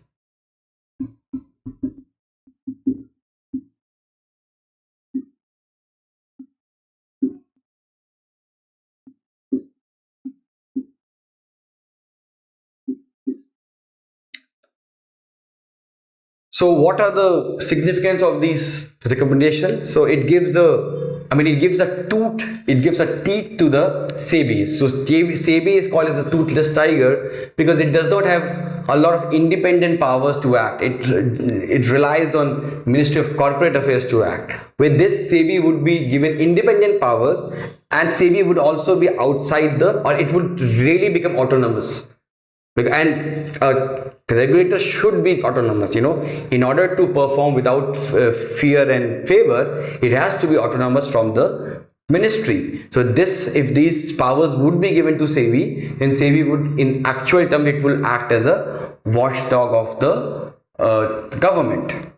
So what are the significance of these recommendations? So it gives it gives a teeth to the SEBI. So SEBI is called as a toothless tiger because it does not have a lot of independent powers to act. It relies on Ministry of Corporate Affairs to act. With this, SEBI would be given independent powers, and SEBI would also be outside or it would really become autonomous. And the regulator should be autonomous, in order to perform without fear and favor. It has to be autonomous from the ministry. So if these powers would be given to SEBI, then SEBI would, in actual term, it will act as a watchdog of the government,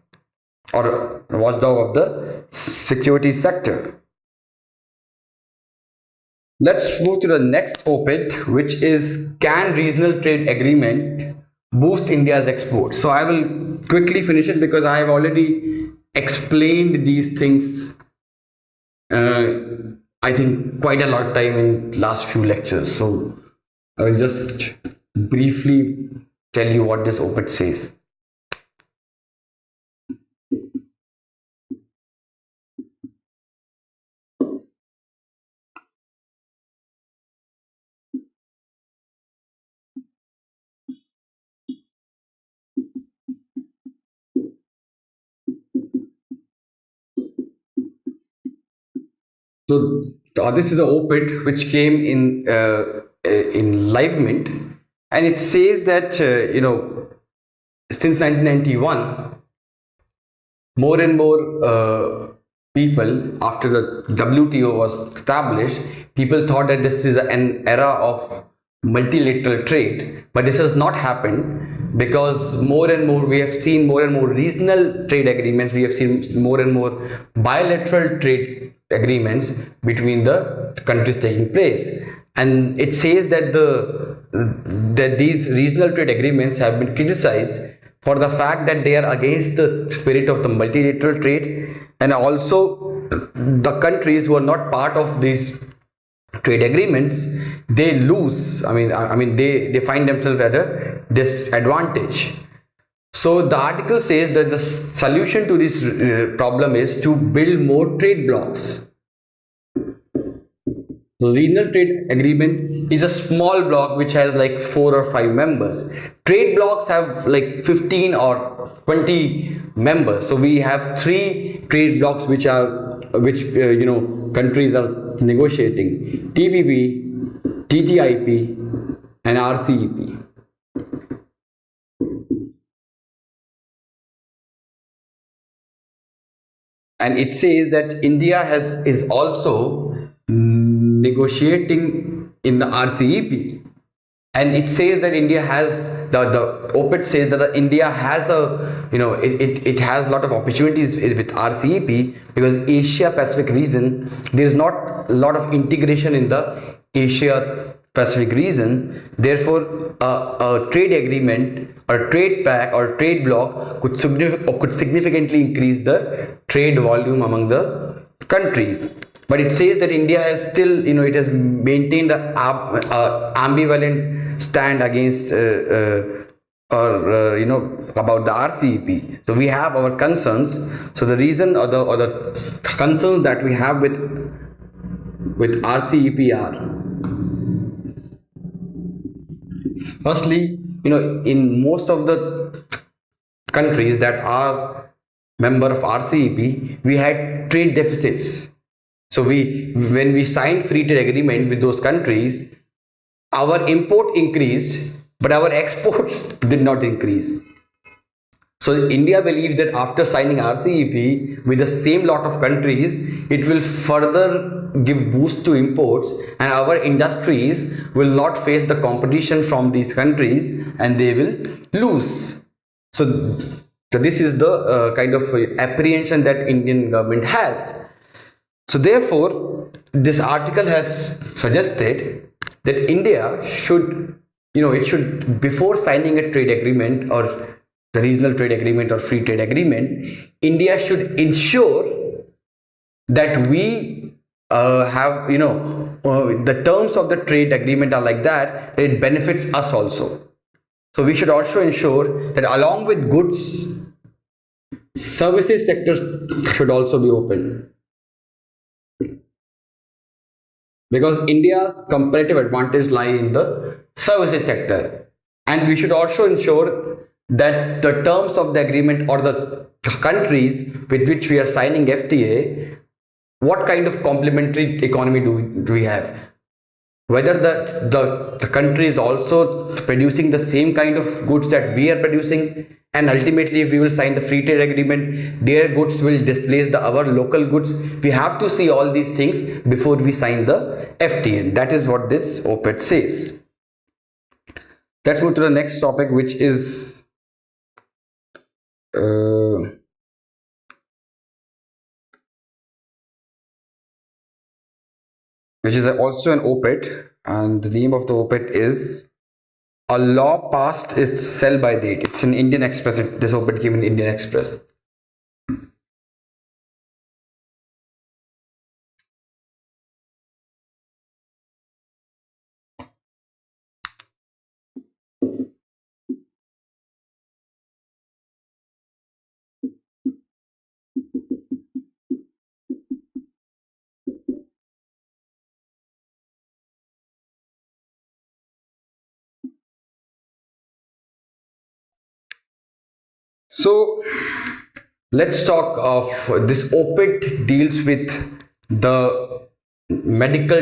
or a watchdog of the security sector. Let's move to the next op-ed, which is, can regional trade agreement boost India's exports? So I will quickly finish it because I have already explained these things, I think quite a lot of time in last few lectures. So I will just briefly tell you what this op-ed says. So this is the op-ed which came in Live Mint, and it says that since 1991, more and more people, after the WTO was established, people thought that this is an era of multilateral trade, but this has not happened, because more and more we have seen more and more regional trade agreements. We have seen more and more bilateral trade agreements between the countries taking place, and it says that that these regional trade agreements have been criticized for the fact that they are against the spirit of the multilateral trade, and also the countries who are not part of these trade agreements, they lose. They find themselves at a disadvantage. So the article says that the solution to this problem is to build more trade blocks. The regional trade agreement is a small block which has like 4 or 5 members. Trade blocks have like 15 or 20 members. So we have 3 trade blocks which countries are negotiating: TPP, TTIP, and RCEP. And it says that India is also negotiating in the RCEP, and it says that India has the op-ed says that India has it has a lot of opportunities with RCEP, because Asia Pacific region, there is not a lot of integration in the Asia Pacific region. Therefore, a trade agreement or trade pact or trade bloc could significantly increase the trade volume among the countries. But it says that India has still, it has maintained an ambivalent stand against about the RCEP. So we have our concerns. So the reason or the concerns that we have with RCEP are: firstly, in most of the countries that are member of RCEP, we had trade deficits. So when we signed free trade agreement with those countries, our import increased, but our exports did not increase. So India believes that after signing RCEP with the same lot of countries, it will further give boost to imports, and our industries will not face the competition from these countries, and they will lose. So this is the kind of apprehension that Indian government has. So therefore, this article has suggested that India should, before signing a trade agreement or the regional trade agreement or free trade agreement, India should ensure that we have, the terms of the trade agreement are like that it benefits us also. So we should also ensure that along with goods Services sector should also be open, because India's comparative advantage lie in the services sector, and we should also ensure that the terms of the agreement or the countries with which we are signing FTA, what kind of complementary economy do we have, whether the country is also producing the same kind of goods that we are producing, and ultimately if we will sign the free trade agreement, their goods will displace our local goods. We have to see all these things before we sign the FTA. That is what this op-ed says. Let's move to the next topic, which is also an op-ed, and the name of the op-ed is "A Law Passed Its Sell-by Date." It's in Indian Express. This op-ed came in Indian Express. So let's talk of this op-ed deals with the medical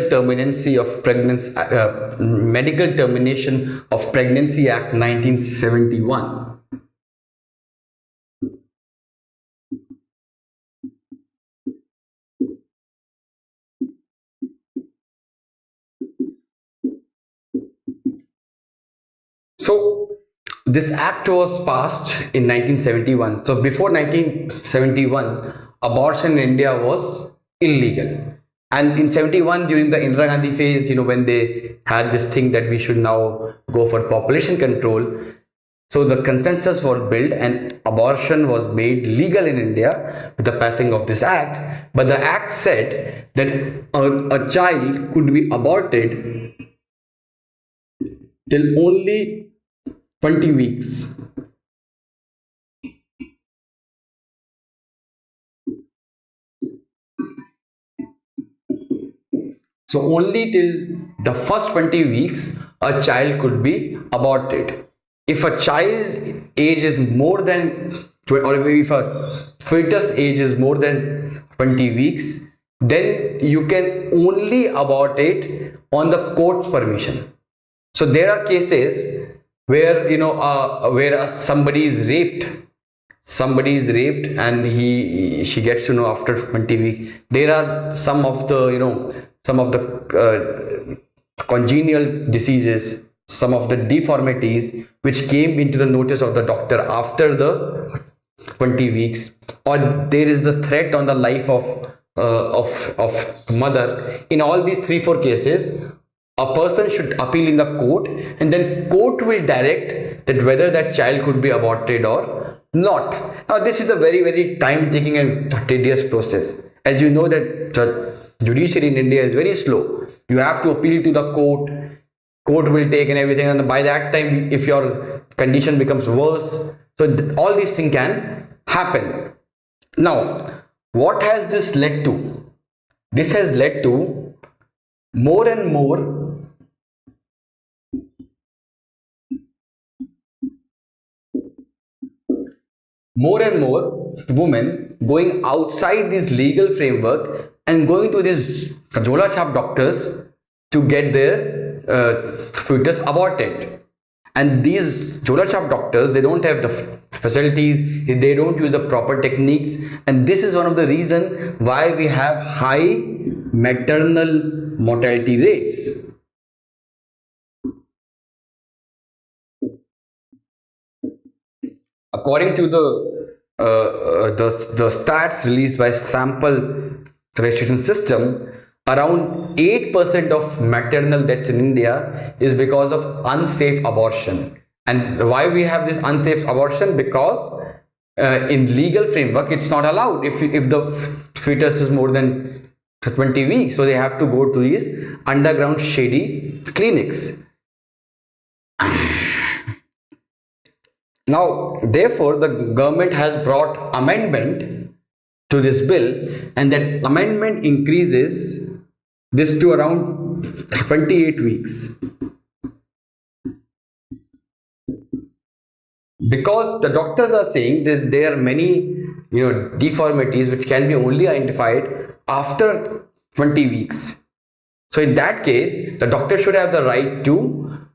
medical termination of pregnancy act 1971. So this act was passed in 1971. So before 1971, abortion in India was illegal. And in 71, during the Indira Gandhi phase, when they had this thing that we should now go for population control, so the consensus was built and abortion was made legal in India with the passing of this act. But the act said that a child could be aborted till only 20 weeks. So only till the first 20 weeks a child could be aborted. If a child age is more than, or if a fetus age is more than 20 weeks, then you can only abort it on the court's permission. So there are cases where where somebody is raped and she gets to know after 20 weeks. There are some of the congenital diseases, some of the deformities which came into the notice of the doctor after the 20 weeks, or there is a threat on the life of mother. In all these 3-4 cases, a person should appeal in the court, and then court will direct that whether that child could be aborted or not. Now this is a very, very time taking and tedious process. As you know that the judiciary in India is very slow. You have to appeal to the court will take and everything, and by that time if your condition becomes worse, so all these things can happen. Now what has this led to? This has led to more and more women going outside this legal framework and going to these Jhola Chhap doctors to get their fetus aborted. And these Jhola Chhap doctors, they don't have the facilities, they don't use the proper techniques, and this is one of the reasons why we have high maternal mortality rates. According to the stats released by Sample Registration System, around 8% of maternal deaths in India is because of unsafe abortion. And why we have this unsafe abortion? Because in legal framework it's not allowed if the fetus is more than 20 weeks, so they have to go to these underground shady clinics. Now, therefore, the government has brought amendment to this bill, and that amendment increases this to around 28 weeks, because the doctors are saying that there are many deformities which can be only identified after 20 weeks. So in that case, the doctor should have the right to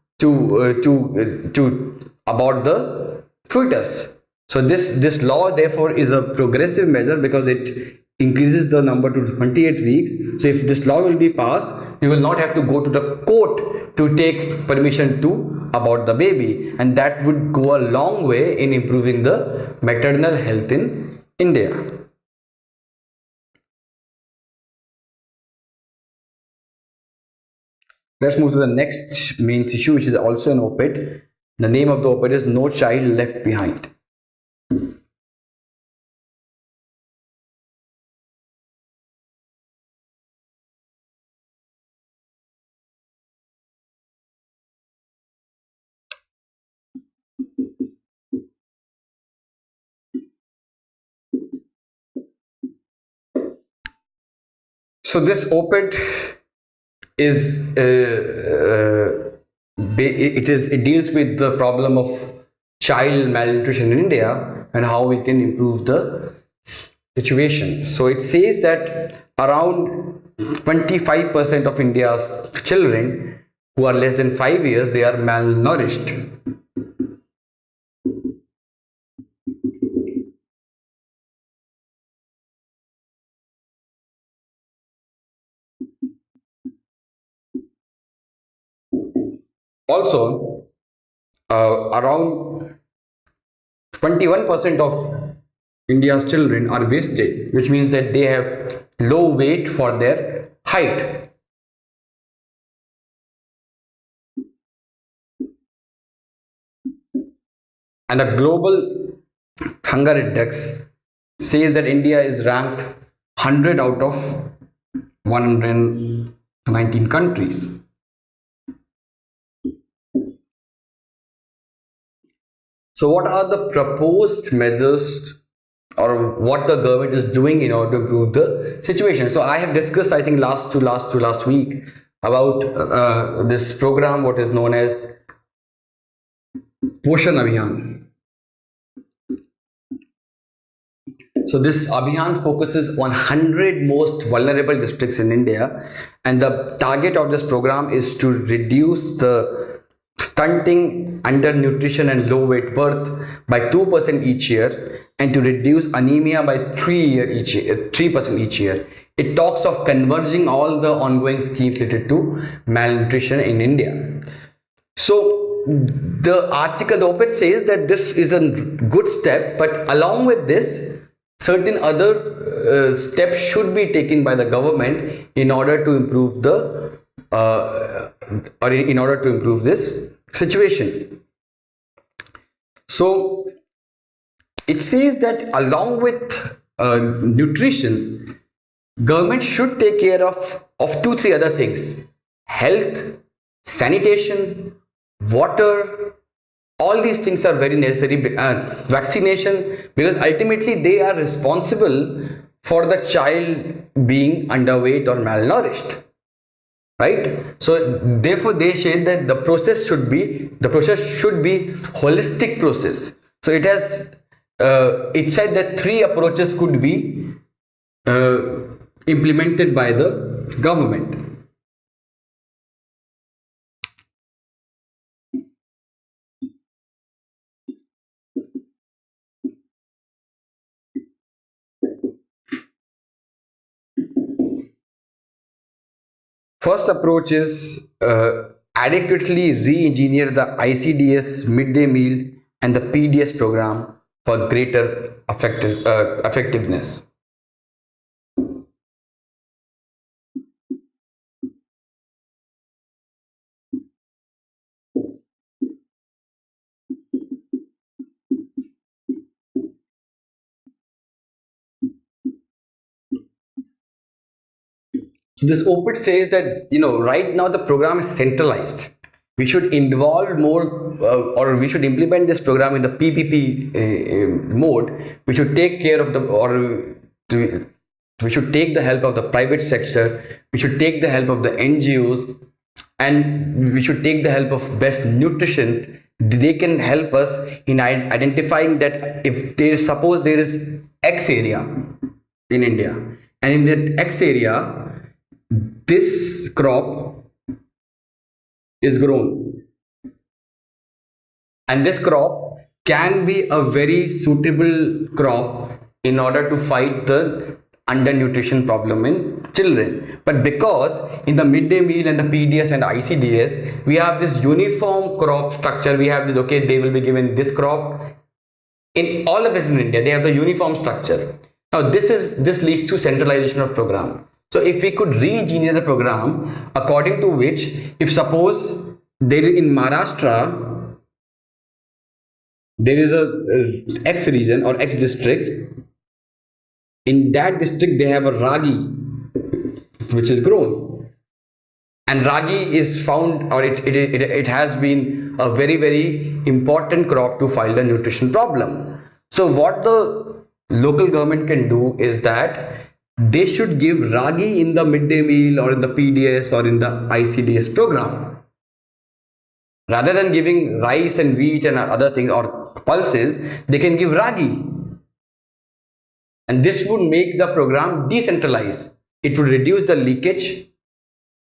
abort the fetus. So this law therefore is a progressive measure because it increases the number to 28 weeks. So if this law will be passed, you will not have to go to the court to take permission to abort the baby, and that would go a long way in improving the maternal health in India. Let's move to the next main issue, which is also an op-ed. The name of the op-ed is "No Child Left Behind." So this op-ed is it deals with the problem of child malnutrition in India and how we can improve the situation. So it says that around 25% of India's children who are less than 5 years, they are malnourished. Also, around 21% of India's children are wasted, which means that they have low weight for their height. And the global hunger index says that India is ranked 100 out of 119 countries. So, what are the proposed measures or what the government is doing in order to improve the situation? So, I have discussed, I think, last week about this program, what is known as Poshan Abhiyan. So this Abhiyan focuses on 100 most vulnerable districts in India, and the target of this program is to reduce the stunting, undernutrition and low weight birth by 2% each year, and to reduce anemia by 3% each year. It talks of converging all the ongoing schemes related to malnutrition in India. So the article, the op-ed says that this is a good step, but along with this, certain other steps should be taken by the government in order to improve the or in order to improve this situation. So it says that along with nutrition, government should take care of 2-3 other things: health, sanitation, water. All these things are very necessary. Vaccination, because ultimately they are responsible for the child being underweight or malnourished, right? So therefore they say that the process should be holistic process. So it said that 3 approaches could be implemented by the government. First approach is adequately re-engineer the ICDS midday meal and the PDS program for greater effectiveness. So this op-ed says that right now the program is centralized, we should involve more, or we should implement this program in the PPP mode. We should take care of the, or to, we should take the help of the private sector. We should take the help of the NGOs, and we should take the help of best nutrition. They can help us in identifying that if there is, suppose there is X area in India, and in that X area, this crop is grown, and this crop can be a very suitable crop in order to fight the undernutrition problem in children. But because in the midday meal and the PDS and ICDS, we have this uniform crop structure, we have this, okay, they will be given this crop in all the places in India, they have the uniform structure. Now this leads to centralization of program. So if we could re-engineer the program according to which, if suppose there in Maharashtra there is a X region or X district, in that district they have a ragi which is grown, and ragi is found, or it has been a very important crop to fight the nutrition problem. So what the local government can do is that they should give ragi in the midday meal or in the PDS or in the ICDS program. Rather than giving rice and wheat and other things or pulses, they can give ragi. And this would make the program decentralized. It will reduce the leakage.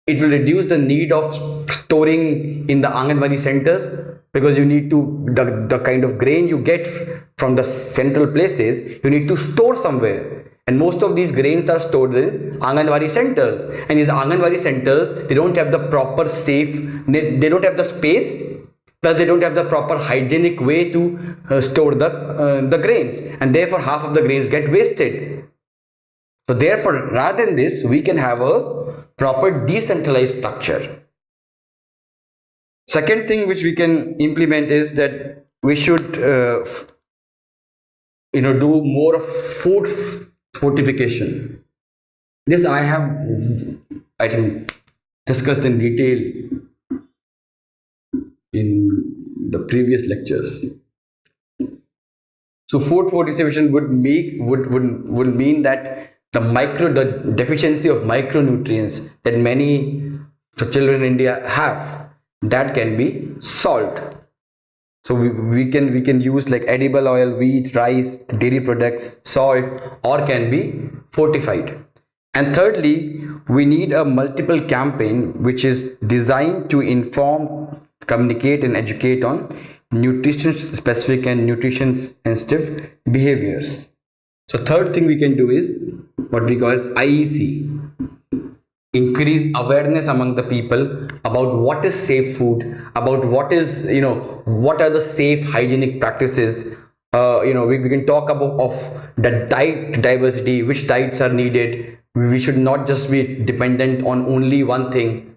It will reduce the need of storing in the Anganwadi centers, because you need to, the kind of grain you get from the central places, you need to store somewhere. And most of these grains are stored in Anganwadi centers. And these Anganwadi centers, they don't have the proper safe, they don't have the space, plus they don't have the proper hygienic way to store the grains, and therefore half of the grains get wasted. So therefore, rather than this, we can have a proper decentralized structure. Second thing which we can implement is that we should do more of food fortification. This I have, I think, discussed in detail in the previous lectures. So food fortification would mean that the deficiency of micronutrients that many children in India have, that can be solved. So we can use like edible oil, wheat, rice, dairy products, salt, or can be fortified. And thirdly, we need a multiple campaign which is designed to inform, communicate and educate on nutrition specific and nutrition sensitive behaviors. So third thing we can do is what we call as IEC. Increase awareness among the people about what is safe food, about what is, what are the safe hygienic practices. We can talk about of the diet diversity, which diets are needed. We should not just be dependent on only one thing.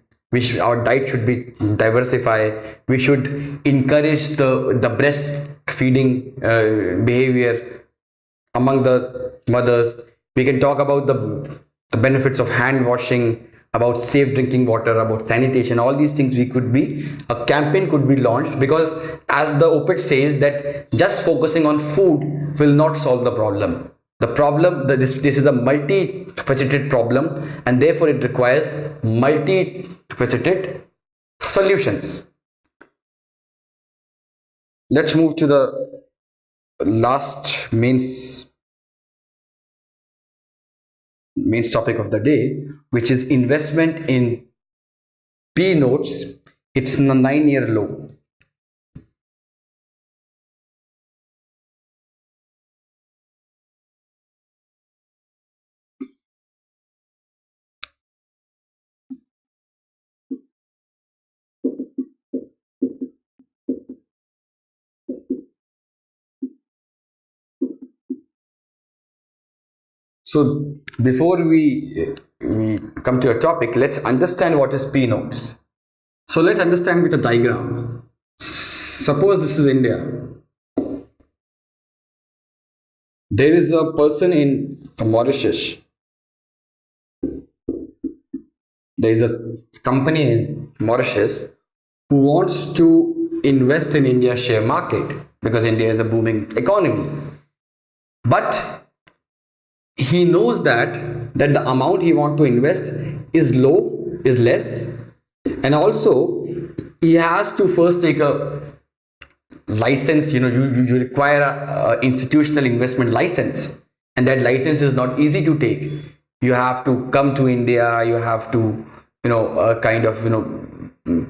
Our diet should be diversified. We should encourage the breastfeeding behavior among the mothers. We can talk about the benefits of hand washing, about safe drinking water, about sanitation. All these things a campaign could be launched, because as the OPIT says that just focusing on food will not solve the problem. The problem, this is a multifaceted problem, and therefore it requires multifaceted solutions. Let's move to the last main topic of the day, which is investment in P notes. It's a 9-year low. So before we come to a topic, let's understand what is P notes. So let's understand with a diagram. Suppose this is India. There is a person in Mauritius. There is a company in Mauritius who wants to invest in India's share market because India is a booming economy. But he knows that the amount he wants to invest is less, and also he has to first take a license. You require a institutional investment license, and that license is not easy to take. You have to come to India, you have to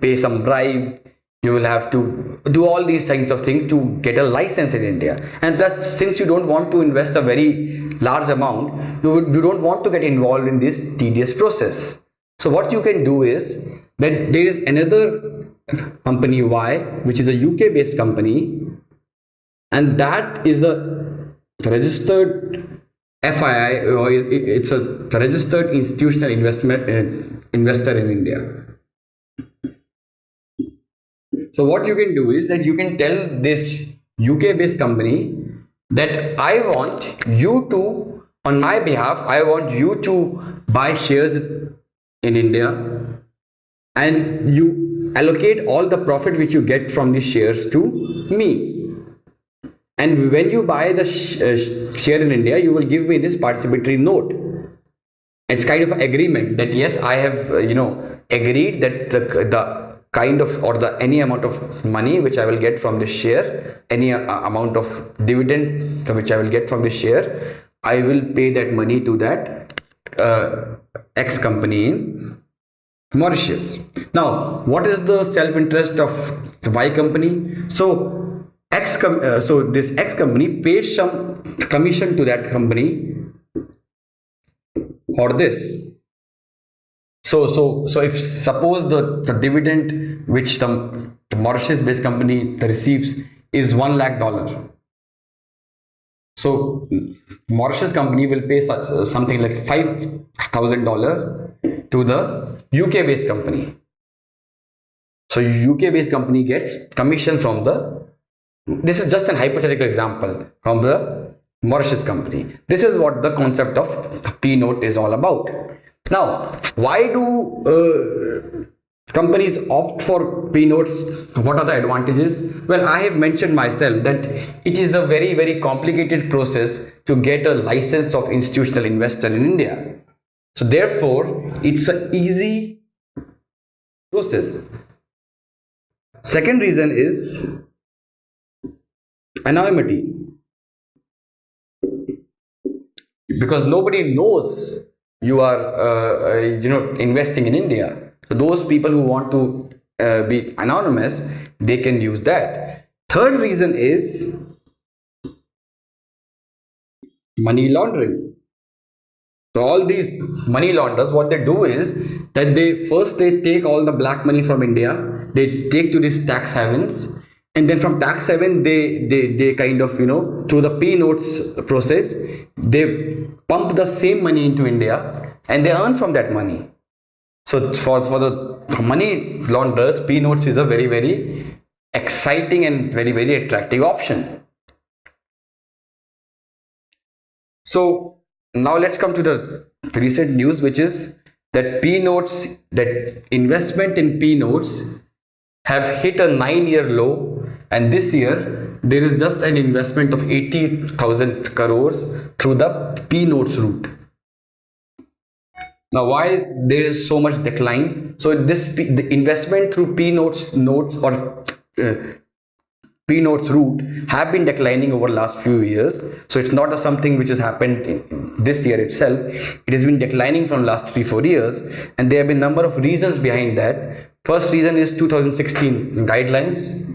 pay some bribe, you will have to do all these kinds of things to get a license in India. And plus, since you don't want to invest a very large amount, you don't want to get involved in this tedious process. So what you can do is that there is another company Y, which is a UK based company, and that is a registered FII, or it's a registered institutional investor in India. So what you can do is that you can tell this UK based company that I want you to, on my behalf, I want you to buy shares in India, and you allocate all the profit which you get from these shares to me. And when you buy the share in India, you will give me this participatory note. It's kind of an agreement that yes, I have agreed that the kind of, or the any amount of money which I will get from this share, any amount of dividend which I will get from this share, I will pay that money to that X company in Mauritius. Now, what is the self-interest of the Y company? So this X company pays some commission to that company for this. So if suppose the dividend which the Mauritius-based company receives is $1 lakh, so Mauritius company will pay something like $5,000 to the UK-based company. So UK-based company gets commission from this is just an hypothetical example, from the Mauritius company. This is what the concept of P note is all about. Now, why do companies opt for P notes? What are the advantages? Well, I have mentioned myself that it is a very, very complicated process to get a license of institutional investor in India. So therefore, it's an easy process. Second reason is anonymity, because nobody knows you are investing in India. So those people who want to be anonymous, they can use that. Third reason is money laundering. So all these money launderers, what they do is that they take all the black money from India, they take to these tax havens, and then from tax haven they kind of through the P notes process, they pump the same money into India and they earn from that money. So for the money launderers, P notes is a very, very exciting and very, very attractive option. So now let's come to the recent news, which is that that investment in P notes have hit a 9-year low, and this year there is just an investment of 80,000 crores through the P notes route. Now, why there is so much decline? So the investment through P notes or P notes route have been declining over the last few years. So it's not something which has happened this year itself. It has been declining from last 3-4 years, and there have been a number of reasons behind that. First reason is 2016 guidelines.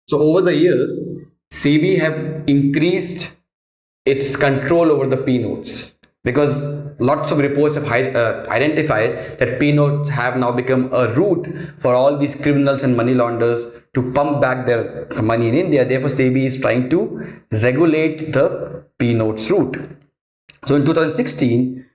So over the years, SEBI have increased its control over the P notes, because lots of reports have identified that P notes have now become a route for all these criminals and money launderers to pump back their money in India. Therefore, SEBI is trying to regulate the P notes route. So in 2016,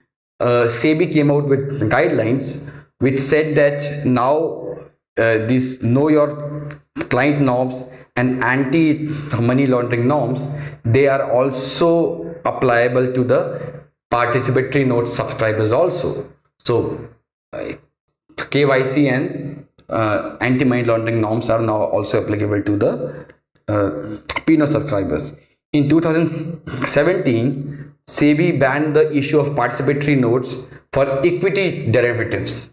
SEBI came out with guidelines which said that now these know your client norms and anti-money laundering norms, they are also applicable to the participatory note subscribers also. So KYC and anti-money laundering norms are now also applicable to the P-note subscribers. In 2017, SEBI banned the issue of participatory notes for equity derivatives.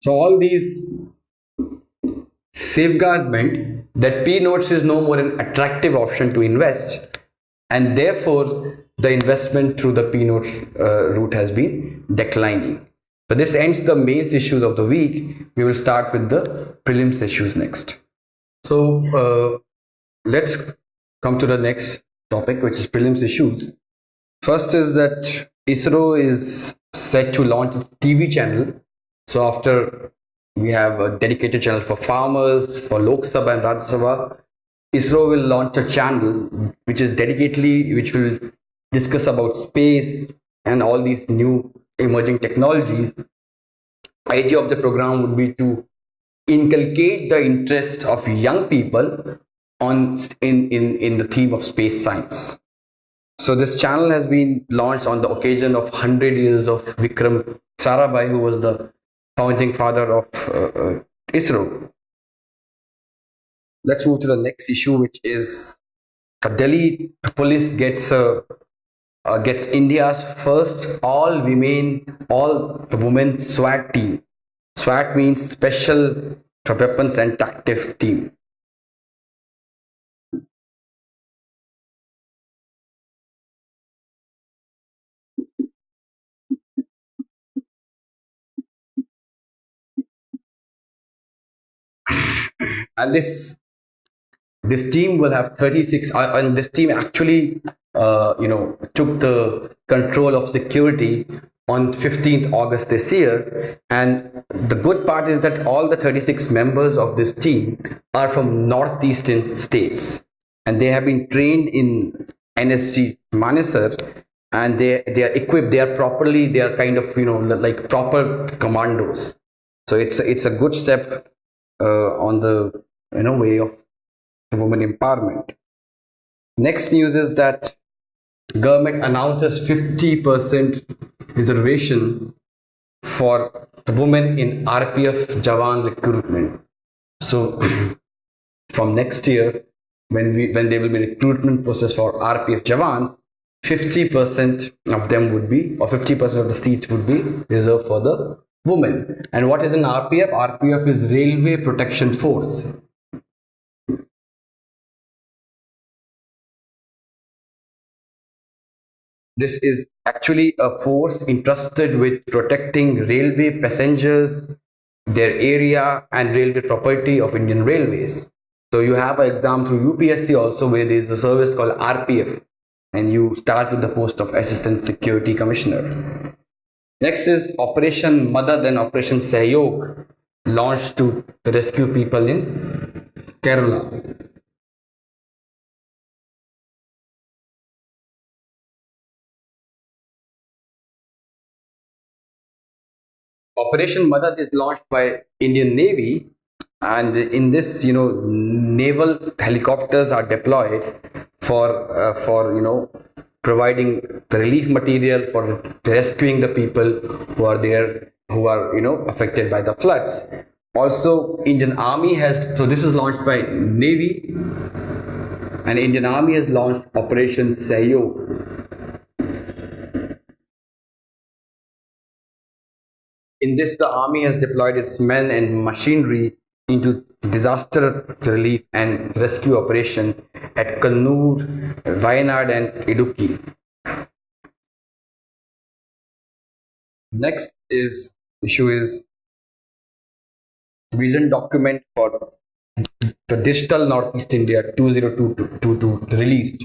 So all these safeguards meant that P notes is no more an attractive option to invest, and therefore the investment through the P notes route has been declining. So this ends the mains issues of the week. We will start with the prelims issues next. So let's come to the next topic, which is prelims issues. First is that ISRO is set to launch its TV channel. So after we have a dedicated channel for farmers, for Lok Sabha and Rajya Sabha, ISRO will launch a channel which will discuss about space and all these new emerging technologies. Idea of the program would be to inculcate the interest of young people in the theme of space science. So this channel has been launched on the occasion of 100 years of Vikram Sarabhai, who was the founding father of ISRO. Let's move to the next issue, which is the Delhi police gets India's first all-women SWAT team. SWAT means Special Weapons and Tactics Team. And this team will have 36, and this team actually took the control of security on 15th August this year. And the good part is that all the 36 members of this team are from northeastern states, and they have been trained in NSG Manesar, and they are equipped, they are kind of like proper commandos. So it's a good step on the way of women empowerment. Next news is that government announces 50% reservation for women in RPF Jawan recruitment. So from next year, when there will be recruitment process for RPF Jawans, 50% of them would be, or 50% of the seats would be reserved for the women. And what is an RPF? RPF is Railway Protection Force. This is actually a force entrusted with protecting railway passengers, their area, and railway property of Indian Railways. So you have an exam through UPSC also, where there is a service called RPF, and you start with the post of Assistant Security Commissioner. Next is Operation Madad and Operation Sahyog, launched to rescue people in Kerala. Operation Madad is launched by Indian Navy, and in this, naval helicopters are deployed for providing the relief material, for rescuing the people who are there, who are affected by the floods. Also, Indian Army has, so this is launched by Navy, and Indian Army has launched Operation Sahyog. In this, the army has deployed its men and machinery into disaster relief and rescue operation at Kannur, Wayanad, and Idukki. Next issue is vision document for the Digital Northeast India 2022 released.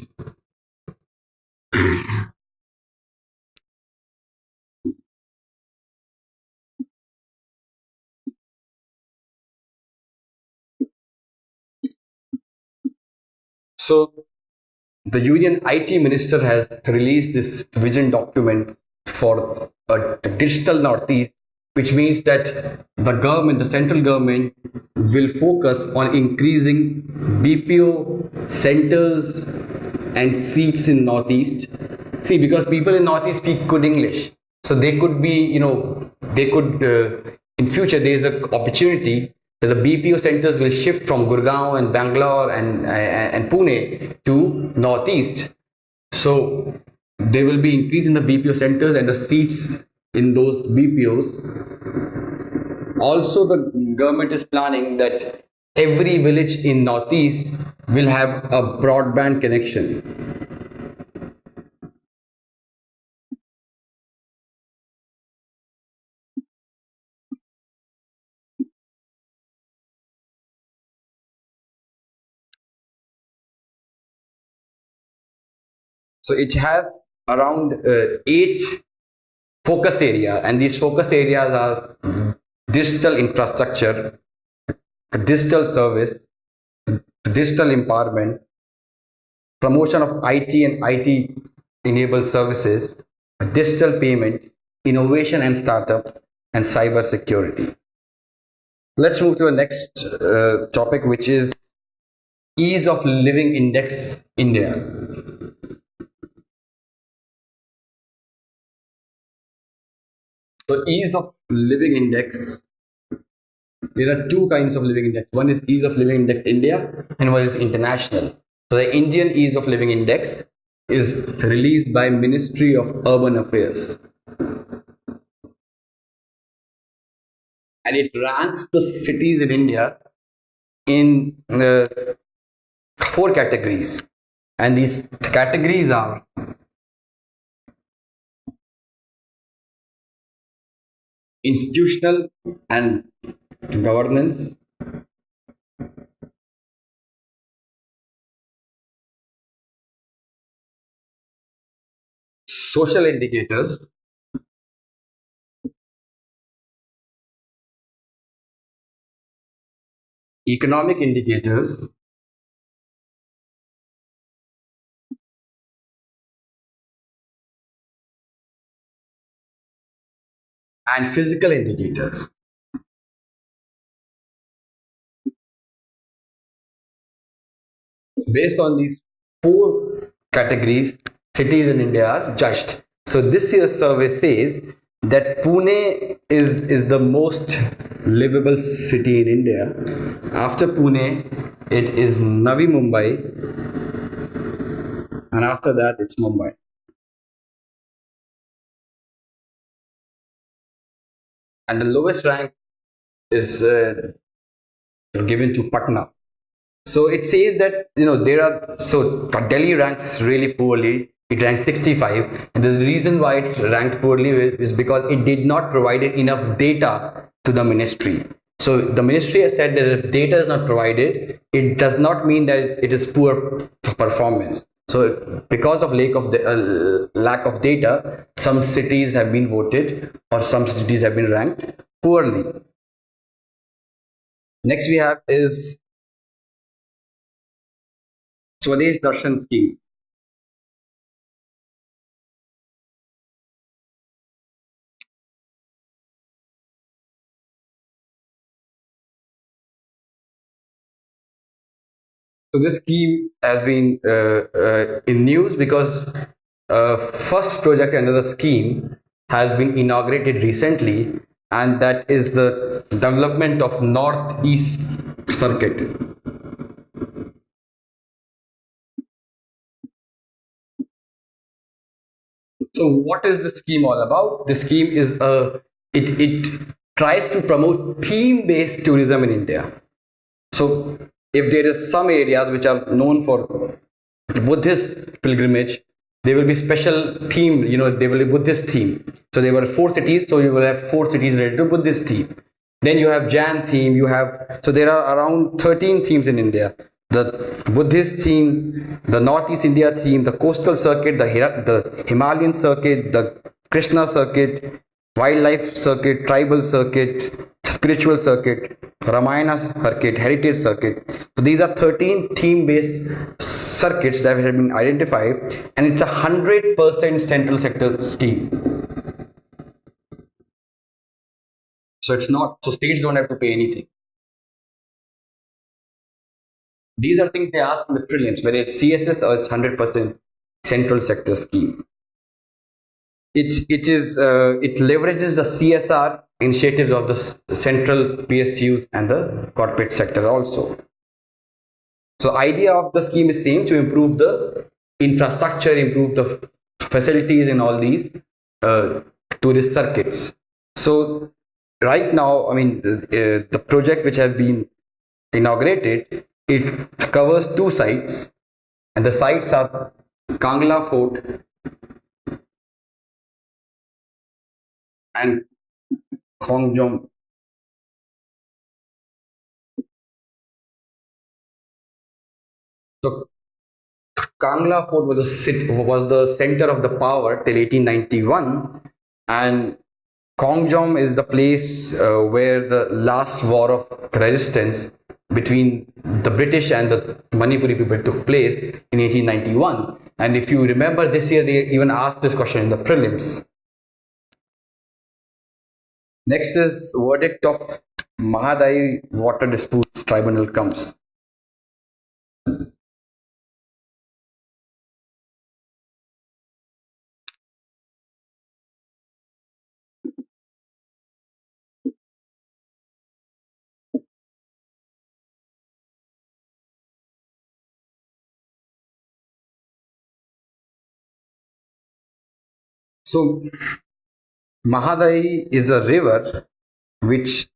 So the Union IT Minister has released this vision document for a digital Northeast which means that the government, the central government, will focus on increasing BPO centers and seats in Northeast. See, because people in Northeast speak good English, so they could be, they could in future there is an opportunity that the BPO centers will shift from Gurgaon and Bangalore and Pune to Northeast. So there will be increase in the BPO centers and the seats in those BPOs. Also, the government is planning that every village in Northeast will have a broadband connection. So it has around eight focus area, and these focus areas are digital infrastructure, digital service, digital empowerment, promotion of IT and IT enabled services, digital payment, innovation and startup, and cyber security. Let's move to the next topic, which is ease of living index India. So ease of living index, there are two kinds of living index. One is ease of living index India and one is international. So the Indian ease of living index is released by Ministry of Urban Affairs, and it ranks the cities in India in four categories, and these categories are institutional and governance, social indicators, economic indicators, and physical indicators. Based on these four categories, cities in India are judged. So this year's survey says that Pune is the most livable city in India. After Pune, it is Navi Mumbai, and after that, it's Mumbai. And the lowest rank is given to Patna. So it says that there are, so Delhi ranks really poorly. It ranks 65, and the reason why it ranked poorly is because it did not provide enough data to the ministry. So the ministry has said that if data is not provided, it does not mean that it is poor performance. So because of lack of data, some cities have been voted or some cities have been ranked poorly. Next we have is Swadesh Darshan scheme. So this scheme has been in news because first project under the scheme has been inaugurated recently, and that is the development of Northeast Circuit. So what is the scheme all about? The scheme is it tries to promote theme based tourism in India. So if there is some areas which are known for Buddhist pilgrimage, there will be special theme, there will be Buddhist theme. So there were four cities, so you will have four cities related to Buddhist theme. Then you have Jain theme, so there are around 13 themes in India. The Buddhist theme, the Northeast India theme, the coastal circuit, the Himalayan circuit, the Krishna circuit, wildlife circuit, tribal circuit, spiritual circuit, Ramayana circuit, heritage circuit. So these are 13 theme-based circuits that have been identified, and it's 100% central sector scheme. So it's not, so states don't have to pay anything. These are things they ask in the prelims, whether it's CSS or it's 100% central sector scheme. It leverages the CSR initiatives of the central PSUs and the corporate sector also. So idea of the scheme is same, to improve the infrastructure, improve the facilities in all these uh, tourist circuits. So right now, I mean, the project which has been inaugurated, it covers two sites, and the sites are Kangla Fort and Khongjom. So Kangla Fort was the center of the power till 1891, and Kongjom is the place where the last war of resistance between the British and the Manipuri people took place in 1891. And if you remember, this year they even asked this question in the prelims. Next is verdict of Mahadai Water Disputes Tribunal comes. So Mahadai is a river which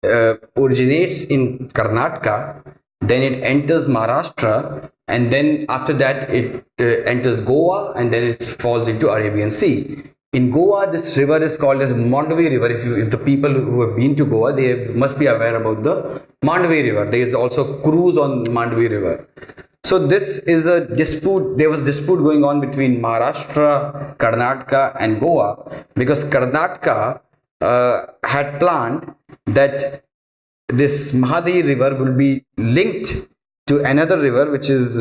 originates in Karnataka, then it enters Maharashtra, and then after that it enters Goa, and then it falls into Arabian Sea. In Goa, this river is called as Mandvi River. If the people who have been to Goa, they must be aware about the Mandvi River. There is also cruise on Mandvi River. So this is a dispute. There was dispute going on between Maharashtra, Karnataka, and Goa, because Karnataka had planned that this Mahadi river will be linked to another river, which is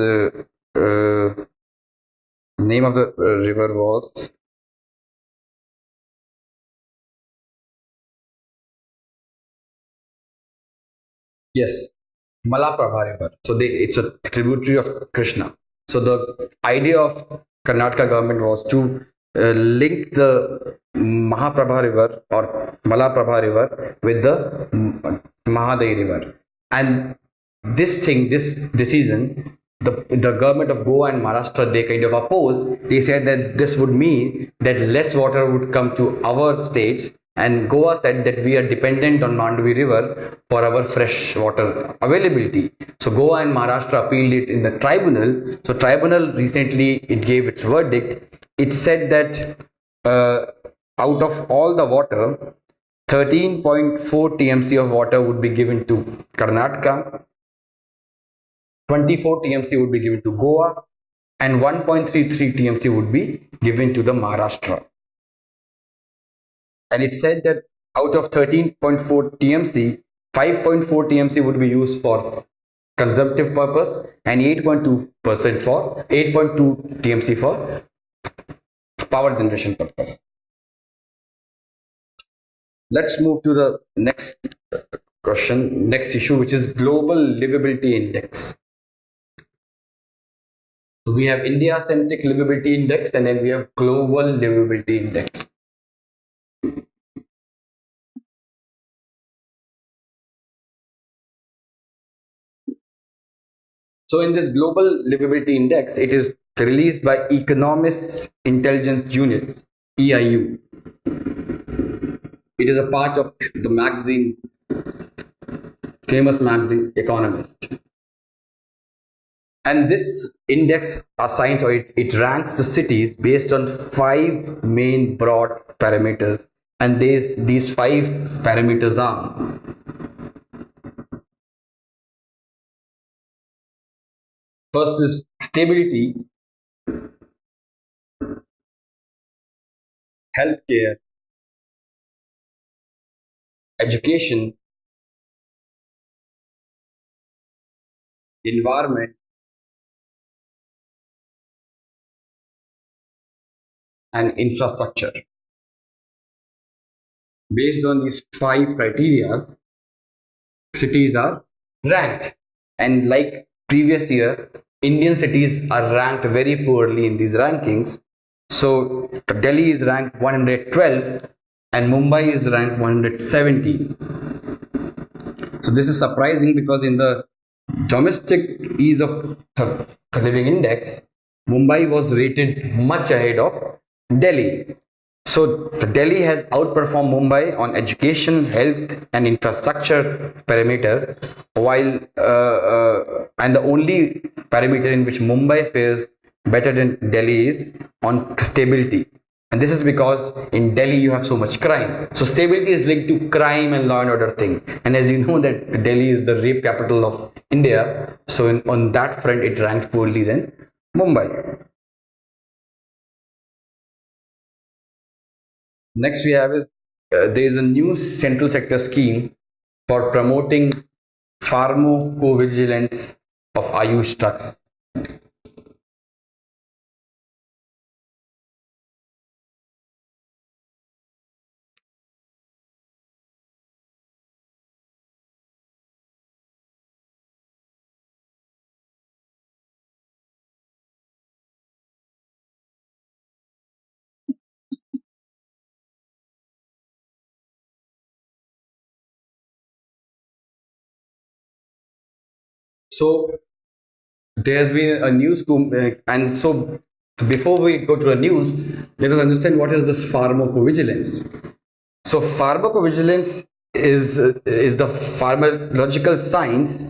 name of the river was, yes, Malaprabha River. So it's a tributary of Krishna. So the idea of Karnataka government was to link the Mahaprabha River or Malaprabha River with the Mahaday River. And this decision, the government of Goa and Maharashtra, they kind of opposed. They said that this would mean that less water would come to our states, and Goa said that we are dependent on Mandvi River for our fresh water availability. So Goa and Maharashtra appealed it in the tribunal. So tribunal recently it gave its verdict. It said that uh, out of all the water, 13.4 TMC of water would be given to Karnataka, 24 TMC would be given to Goa, and 1.33 TMC would be given to the Maharashtra. And it said that out of 13.4 TMC, 5.4 TMC would be used for consumptive purpose, and 8.2% for 8.2 TMC for power generation purpose. Let's move to the next question, next issue, which is global livability index. So we have India centric livability index, and then we have global livability index. So in this global livability index, it is released by Economists Intelligence Unit, EIU. It is a part of the magazine, famous magazine Economist. And this index assigns, or it ranks the cities based on five main broad parameters. And these five parameters are: first is stability, healthcare, education, environment, and infrastructure. Based on these five criteria, cities are ranked. And like previous year, Indian cities are ranked very poorly in these rankings. So Delhi is ranked 112 and Mumbai is ranked 170. So this is surprising because in the domestic ease of living index, Mumbai was rated much ahead of Delhi. So Delhi has outperformed Mumbai on education, health, and infrastructure parameter, while and the only parameter in which Mumbai fares better than Delhi is on stability. And this is because in Delhi you have so much crime. So stability is linked to crime and law and order thing. And as you know that Delhi is the rape capital of India, so on that front it ranked poorly than Mumbai. Next we have is there is a new central sector scheme for promoting pharmacovigilance of Ayush drugs. So there has been a news and so before we go to the news, let us understand what is this pharmacovigilance. So pharmacovigilance is the pharmacological science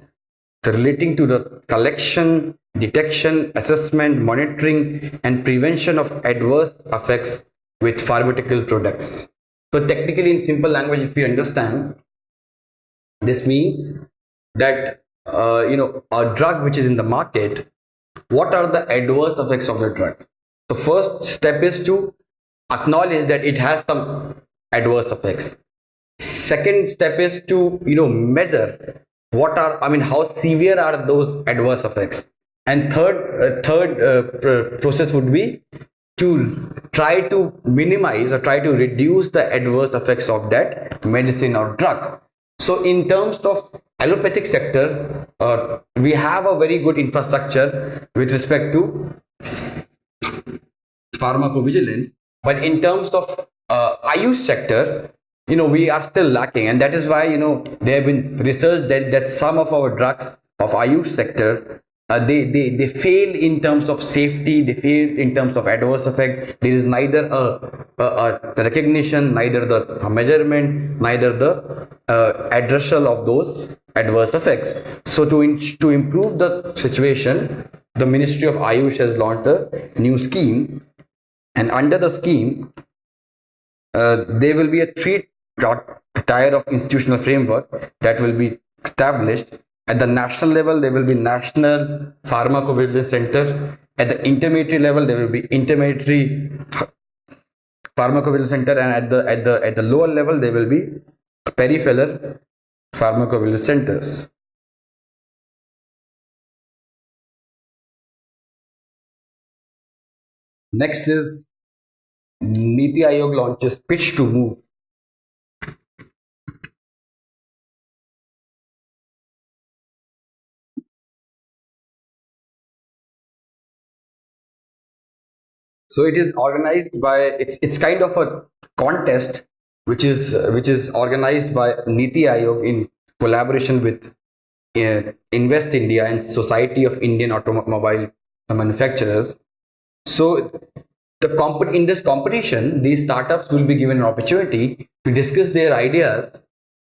relating to the collection, detection, assessment, monitoring, and prevention of adverse effects with pharmaceutical products. So technically, in simple language, if you understand, this means that a drug which is in the market, what are the adverse effects of the drug? The first step is to acknowledge that it has some adverse effects. Second step is to measure what are, I mean, how severe are those adverse effects. And third process would be to try to minimize or try to reduce the adverse effects of that medicine or drug. So in terms of allopathic sector, we have a very good infrastructure with respect to pharmacovigilance, but in terms of Ayush sector, we are still lacking, and that is why there have been research that some of our drugs of Ayush sector, they fail in terms of safety, they fail in terms of adverse effect. There is neither a recognition, neither the measurement, neither the addressal of those adverse effects. So to improve the situation, the Ministry of Ayush has launched a new scheme, and under the scheme, there will be a tier of institutional framework that will be established. At the national level, there will be National Pharmacovigilance Center. At the intermediary level, there will be Intermediary Pharmacovigilance Center, and at the lower level, there will be Peripheral Pharmacovigilance Centers. Next is Niti Aayog launches pitch to move. So it is organized by, it's kind of a contest which is organized by Niti Aayog in collaboration with Invest India and Society of Indian Automobile Manufacturers. So in this competition, these startups will be given an opportunity to discuss their ideas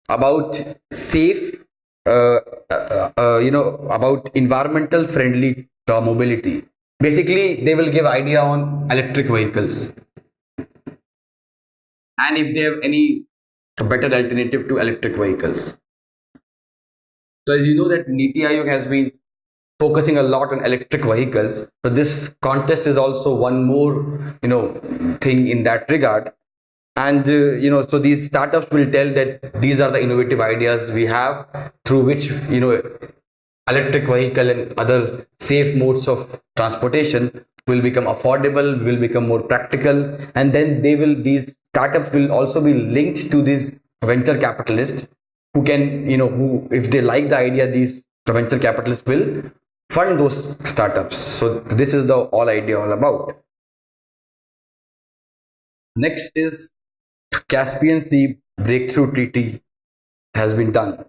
about safe, about environmental friendly mobility. Basically, they will give idea on electric vehicles and if they have any better alternative to electric vehicles. So as you know that Niti Aayog has been focusing a lot on electric vehicles. So this contest is also one more thing in that regard. And so these startups will tell that these are the innovative ideas we have through which electric vehicle and other safe modes of transportation will become affordable, will become more practical, and then these startups will also be linked to these venture capitalists who can, who, if they like the idea, these venture capitalists will fund those startups. So this is the all idea all about. Next is Caspian Sea Breakthrough Treaty has been done.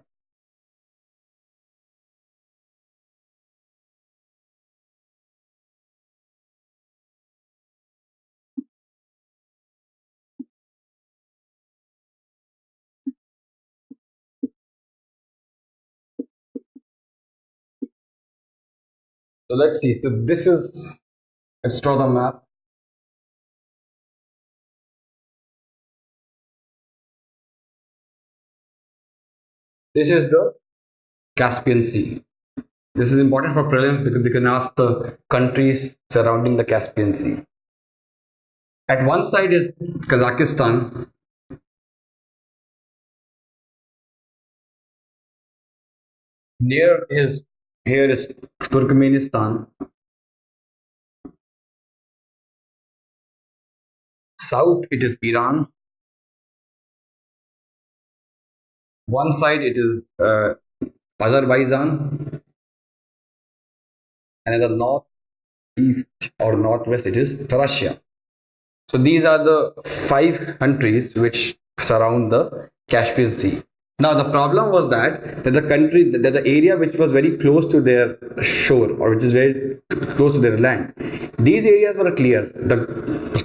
So let's see. So this is, let's draw the map. This is the Caspian Sea. This is important for prelims because they can ask the countries surrounding the Caspian Sea. At one side is Kazakhstan. Near is Here is Turkmenistan. South it is Iran. One side it is Azerbaijan, and in the north, east or northwest it is Russia. So these are the five countries which surround the Caspian Sea. Now the problem was that the area which was very close to their shore, or which is very close to their land, these areas were clear. The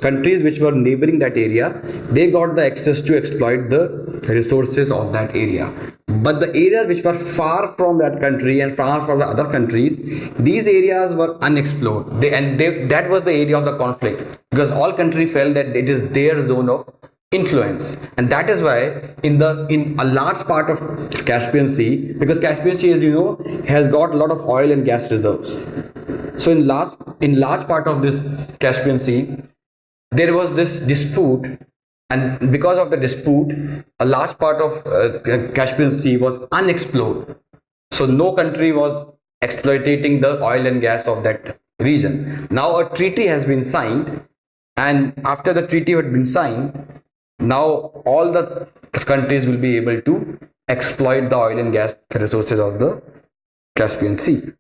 countries which were neighboring that area, they got the access to exploit the resources of that area. But the areas which were far from that country and far from the other countries, these areas were unexplored. That was the area of the conflict, because all countries felt that it is their zone of influence. And that is why in a large part of Caspian Sea, because Caspian Sea, as you know, has got a lot of oil and gas reserves. So in large part of this Caspian Sea, there was this dispute, and because of the dispute, a large part of Caspian Sea was unexplored. So no country was exploiting the oil and gas of that region. Now a treaty has been signed, and after the treaty had been signed, now all the countries will be able to exploit the oil and gas resources of the Caspian Sea.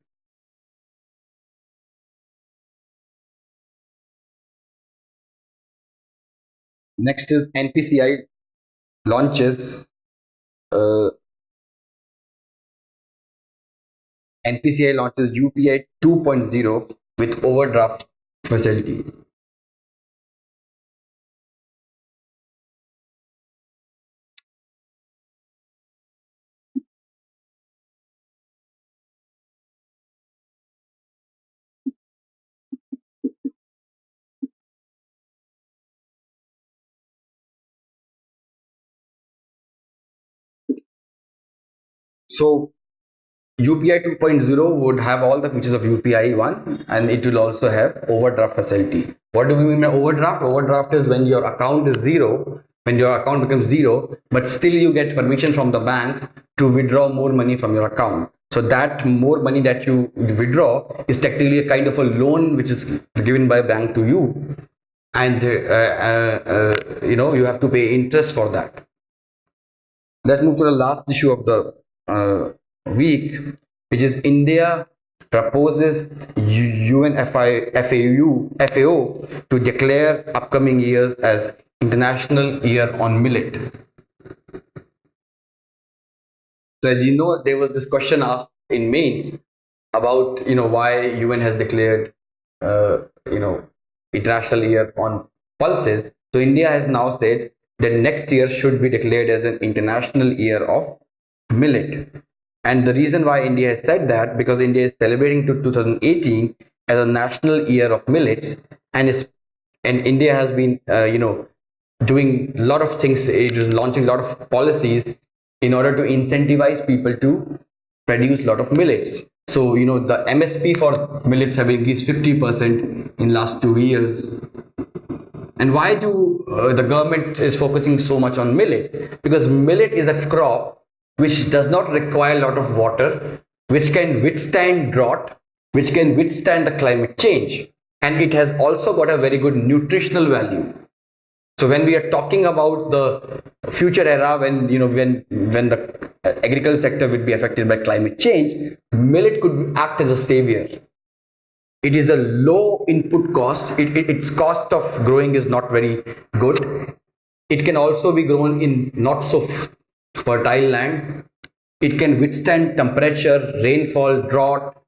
Next is NPCI launches NPCI launches UPI 2.0 with overdraft facility. So UPI 2.0 would have all the features of UPI 1, and it will also have overdraft facility. What do we mean by overdraft? Overdraft is when your account is zero, when your account becomes zero, but still you get permission from the banks to withdraw more money from your account. So that more money that you withdraw is technically a kind of a loan which is given by a bank to you, and you have to pay interest for that. Let's move to the last issue of the week, which is India proposes FAO to declare upcoming years as International Year on Millet. So as you know, there was this question asked in mains about why UN has declared International Year on Pulses. So India has now said that next year should be declared as an International Year of Millet. And the reason why India has said that, because India is celebrating to 2018 as a national year of millets, and India has been doing a lot of things. It is launching a lot of policies in order to incentivize people to produce a lot of millets. So the MSP for millets have increased 50% in last 2 years. And why do the government is focusing so much on millet? Because millet is a crop which does not require a lot of water, which can withstand drought, which can withstand the climate change, and it has also got a very good nutritional value. So when we are talking about the future era, when the agriculture sector will be affected by climate change, millet could act as a savior. It is a low input cost. Its cost of growing is not very good. It can also be grown in not so fertile land. It can withstand temperature, rainfall, drought,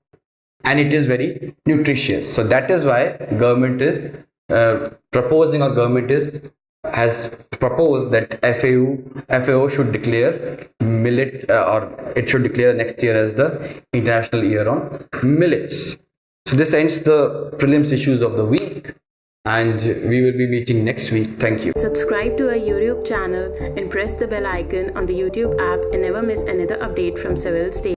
and it is very nutritious. So that is why government is has proposed that FAO should declare millet, or it should declare next year as the International Year on Millets. So this ends the prelims issues of the week, and we will be meeting next week. Thank you. Subscribe to our YouTube channel and press the bell icon on the YouTube app and never miss another update from Civil State.